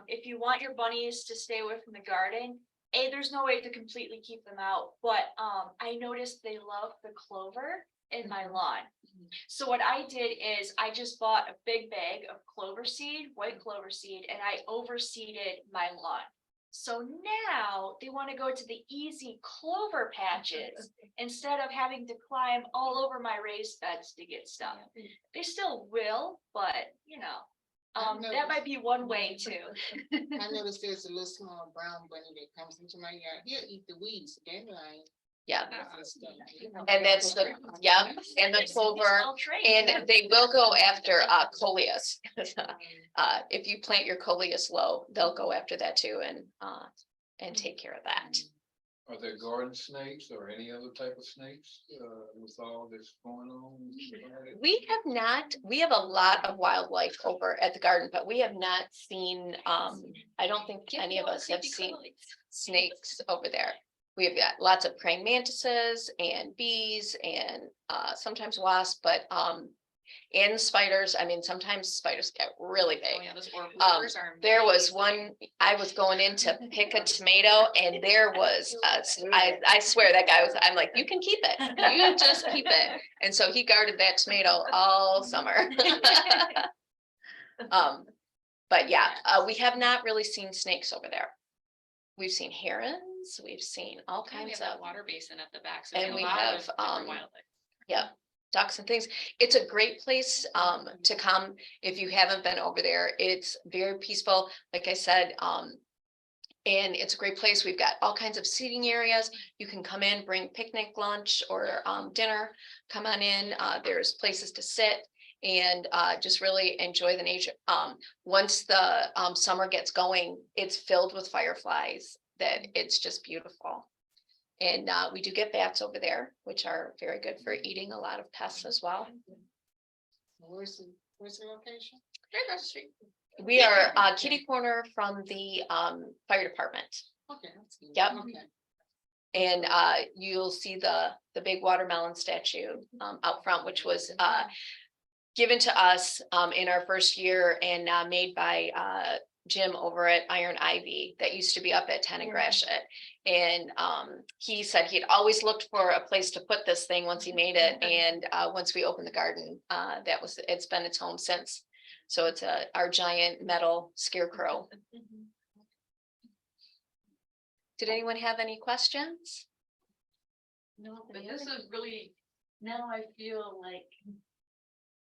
if you want your bunnies to stay away from the garden, there's no way to completely keep them out, but I noticed they love the clover in my lawn. So what I did is I just bought a big bag of clover seed, white clover seed, and I overseeded my lawn. So now they want to go to the easy clover patches instead of having to climb all over my raised beds to get stuff. They still will, but that might be one way too. I noticed there's a little small brown bunny that comes into my yard. He'll eat the weeds, dandelion. Yeah. and stuff. And that's and the clover. I'll trade. And they will go after coleus. If you plant your coleus low, they'll go after that too and take care of that. Are there garden snakes or any other type of snakes with all this going on? We have a lot of wildlife over at the garden, but we have not seen, I don't think any of us have seen snakes over there. We have got lots of praying mantises and bees and sometimes wasps, but and spiders. I mean, sometimes spiders get really Oh, big. yeah, those orb weavers are. There was one, I was going in to pick a tomato and there was, I swear that guy was, I'm like, you can keep it. You just keep it. And so he guarded that tomato all summer. But yeah, we have not really seen snakes over there. We've seen herons, we've seen all Yeah, we kinds have that of, water basin at the back. So And we we have a lot have, of different wildlife. yeah, ducks and things. It's a great place to come if you haven't been over there. It's very peaceful, like I said, and it's a great place. We've got all kinds of seating areas. You can come in, bring picnic, lunch, or dinner. Come on in. There's places to sit and just really enjoy the nature. Once the summer gets going, it's filled with fireflies. That it's just beautiful. And we do get bats over there, which are very good for eating a lot of pests as well. Where's the location? Right across the street. We are kitty corner from the fire department. Okay. That's good. Yep. Okay. And you'll see the big watermelon statue out front, which was given to us in our first year and made by Jim over at Iron Ivy that used to be up at 10 and Gratiot. And he said he'd always looked for a place to put this thing once he made it. And once we opened the garden, it's been its home since. So it's our giant metal scarecrow. Did anyone have any questions? No, but this is really, now I feel like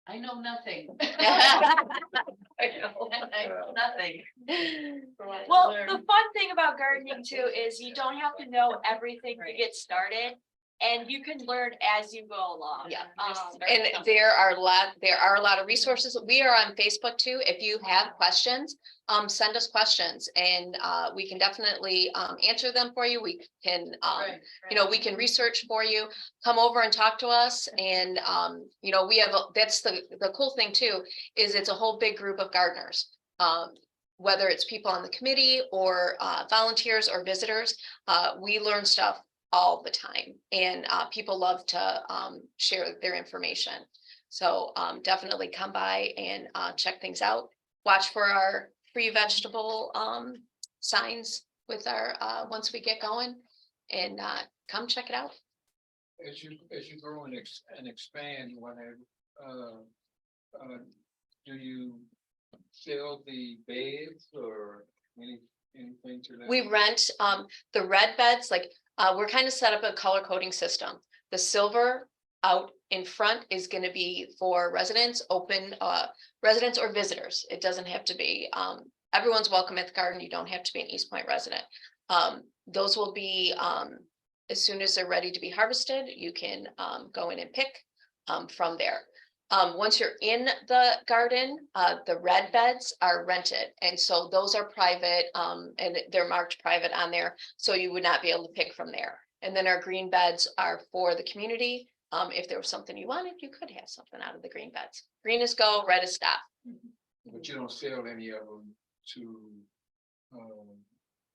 I know nothing. I know. I know nothing. Well, the fun thing about gardening too is you don't have to know everything to get started. And you can learn as you go along. Yeah. Um, And there are a lot of resources. We are on Facebook too. If you have questions, send us questions and we can definitely answer them for you. We can we can research for you, come over and talk to us. And we have that's the cool thing too, is it's a whole big group of gardeners. Whether it's people on the committee or volunteers or visitors, we learn stuff all the time, and people love to share their information. So definitely come by and check things out. Watch for our free vegetable signs with our once we get going, and come check it out. As you grow and expand, do you sell the beds or anything to that? We rent the red beds, like we're kind of set up a color coding system. The silver out in front is going to be for residents, open residents or visitors. It doesn't have to be, everyone's welcome at the garden. You don't have to be an Eastpointe resident. Those will be, as soon as they're ready to be harvested, you can go in and pick from there. Once you're in the garden, the red beds are rented. And so those are private, and they're marked private on there. So you would not be able to pick from there. And then our green beds are for the community. If there was something you wanted, you could have something out of the green beds. Green is go, red is stop. But you don't sell any of them to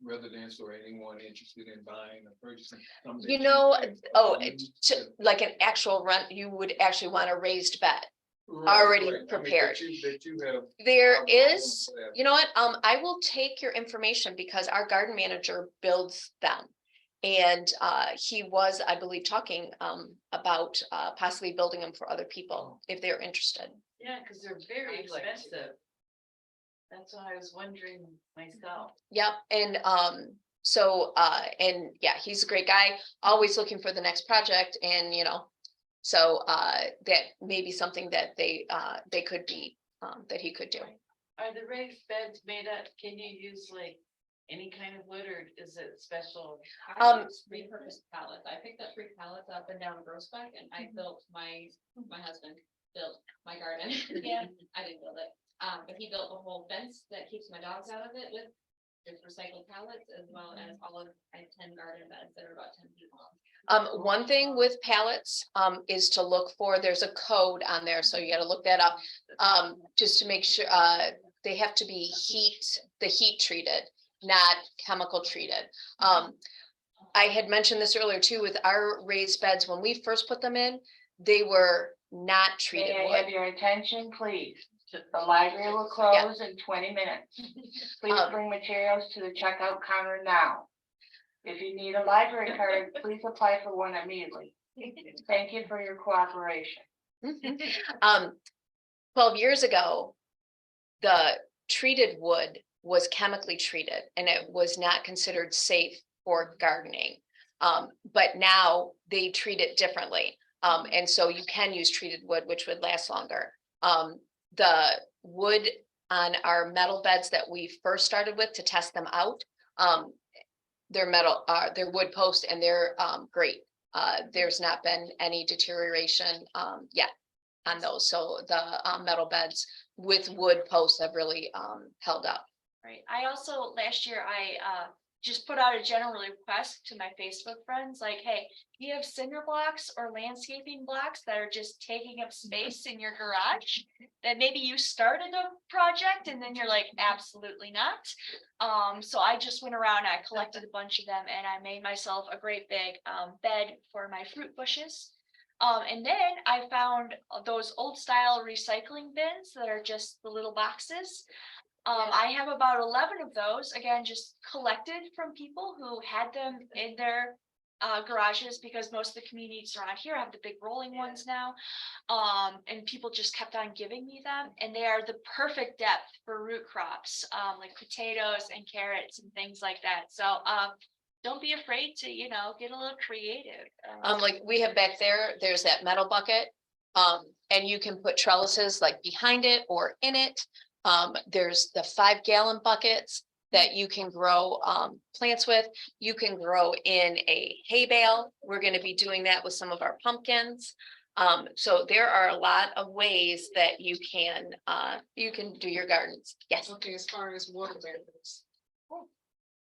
residents or anyone interested in buying or purchasing? Some that Like an actual rent, you would actually want a raised bed. Right, already right. I mean, prepared. that you have. There is, you know what, I will take your information because our garden manager builds them. And he was, I believe, talking about possibly building them for other people if they're interested. Yeah, because they're very I'd like to. expensive. That's why I was wondering myself. Yep, and and yeah, he's a great guy, always looking for the next project, and so that may be something that they could be that he could do. Are the raised beds made up? Can you use like any kind of wood, or is it special? Repurposed pallets. I picked up 3 pallets up and down Grossback, and I built my husband built my garden. Yeah, I didn't build it. But he built a whole fence that keeps my dogs out of it with recycled pallets, as well as I have 10 garden beds that are about 10 feet long. One thing with pallets is to look for, there's a code on there, so you got to look that up, just to make sure they have to be heat treated, not chemical treated. I had mentioned this earlier too with our raised beds. When we first put them in, they were not treated May I wood. have your attention, please? The library will close in 20 minutes. Please bring materials to the checkout counter now. If you need a library card, please apply for one immediately. Thank you for your cooperation. 12 years ago, the treated wood was chemically treated and it was not considered safe for gardening. But now they treat it differently. And so you can use treated wood, which would last longer. The wood on our metal beds that we first started with to test them out, they're metal, they're wood post, and they're great. There's not been any deterioration yet on those. So the metal beds with wood posts have really held up. Right. I also, last year, I just put out a general request to my Facebook friends, like, hey, do you have cinder blocks or landscaping blocks that are just taking up space in your garage? That maybe you started a project and then you're like, absolutely not. So I just went around, I collected a bunch of them, and I made myself a great big bed for my fruit bushes. And then I found those old style recycling bins that are just the little boxes. I have about 11 of those, again, just collected from people who had them in their garages, because most of the communities around here have the big rolling ones now. And people just kept on giving me them, and they are the perfect depth for root crops, like potatoes and carrots and things like that. So don't be afraid to, get a little creative. Like we have back there, there's that metal bucket. And you can put trellises like behind it or in it. There's the 5-gallon buckets that you can grow plants with. You can grow in a hay bale. We're going to be doing that with some of our pumpkins. So there are a lot of ways that you can do your gardens. Yes. Okay, as far as water batteries.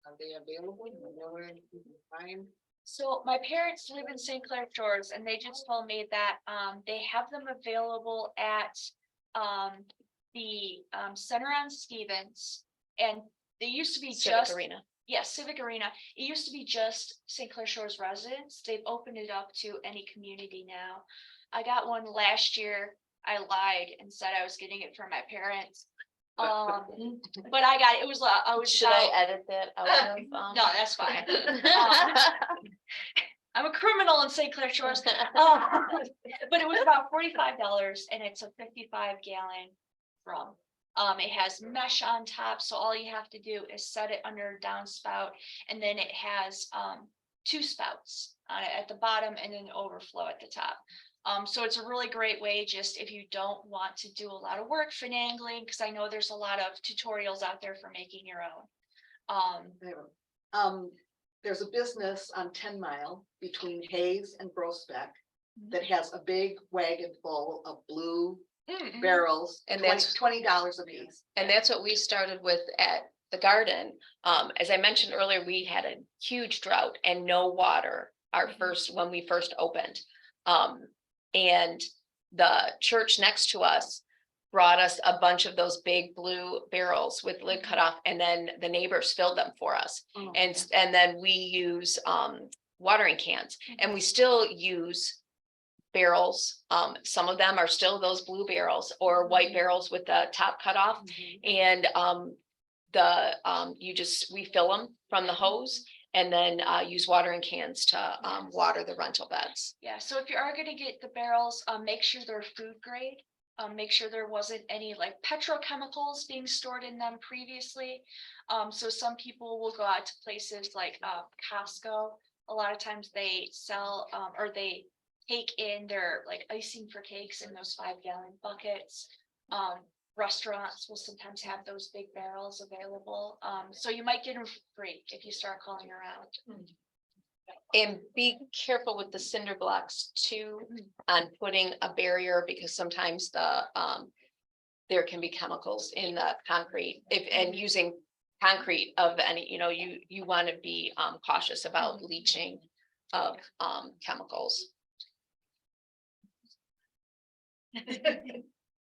Are they available? You know where you can find them? So my parents live in St. Clair Shores and they just told me that they have them available at the Center on Stevens. And they used to be Civic just, Arena. yes, Civic Arena. It used to be just St. Clair Shores residents. They've opened it up to any community now. I got one last year. I lied and said I was getting it from my parents. But I got it. It was I was Should I edit that out of? no, that's fine. Okay. I'm a criminal in St. Clair Shores. But it was about $45 and it's a 55-gallon drum. It has mesh on top, so all you have to do is set it under a downspout, and then it has 2 spouts on it at the bottom and then overflow at the top. So it's a really great way, just if you don't want to do a lot of work finagling, because I know there's a lot of tutorials out there for making your own. There's a business on 10 Mile between Hayes and Groesbeck that has a big wagon full of blue barrels, And and that's- $20 a piece. And that's what we started with at the garden. As I mentioned earlier, we had a huge drought and no water when we first opened. And the church next to us brought us a bunch of those big blue barrels with lid cut off, and then the neighbors filled them for us. Oh, And then we use watering cans, and we still use barrels. Some of them are still those blue barrels or white barrels with the top cut off. And we fill them from the hose and then use watering cans to water the rental beds. Yeah, so if you are gonna get the barrels, make sure they're food grade. Make sure there wasn't any like petrochemicals being stored in them previously. So some people will go out to places like Costco. A lot of times they sell or they take in their like icing for cakes in those 5-gallon buckets. Restaurants will sometimes have those big barrels available. So you might get them for free if you start calling around. And be careful with the cinder blocks too, on putting a barrier, because sometimes there can be chemicals in the concrete. And using concrete of any, you want to be cautious about leaching of chemicals.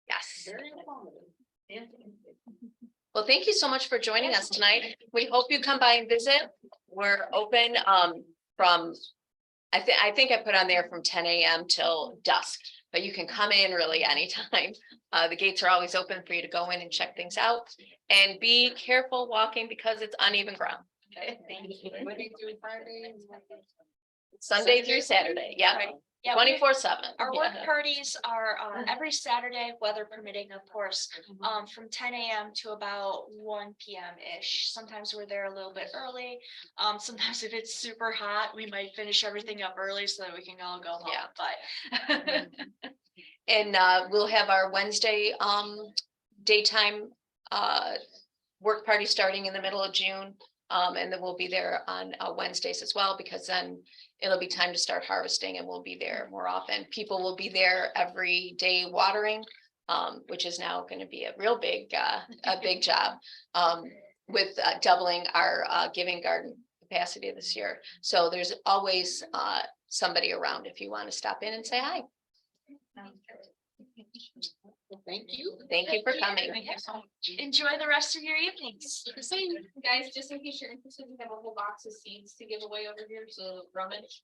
Yes. Very informative. Well, thank you so much for joining us tonight. We hope you come by and visit. We're open from, I think I put on there from 10 a.m. till dusk, but you can come in really anytime. The gates are always open for you to go in and check things out, and be careful walking because it's uneven ground. Okay, thank you. Monday through Friday. Sunday through Saturday. Yeah. Yeah, 24/7. our work parties are every Saturday, weather permitting, of course, from 10 a.m. to about 1 p.m.-ish. Sometimes we're there a little bit early. Sometimes if it's super hot, we might finish everything up early so that we can all go home. Yeah. But And we'll have our Wednesday daytime work party starting in the middle of June. And then we'll be there on Wednesdays as well, because then it'll be time to start harvesting and we'll be there more often. People will be there every day watering, which is now going to be a real big, job with doubling our giving garden capacity this year. So there's always somebody around if you want to stop in and say hi. Thank you. Thank you for coming. enjoy the rest of your evenings. Guys, just in case you're interested, we have a whole box of seeds to give away over here, so rummage.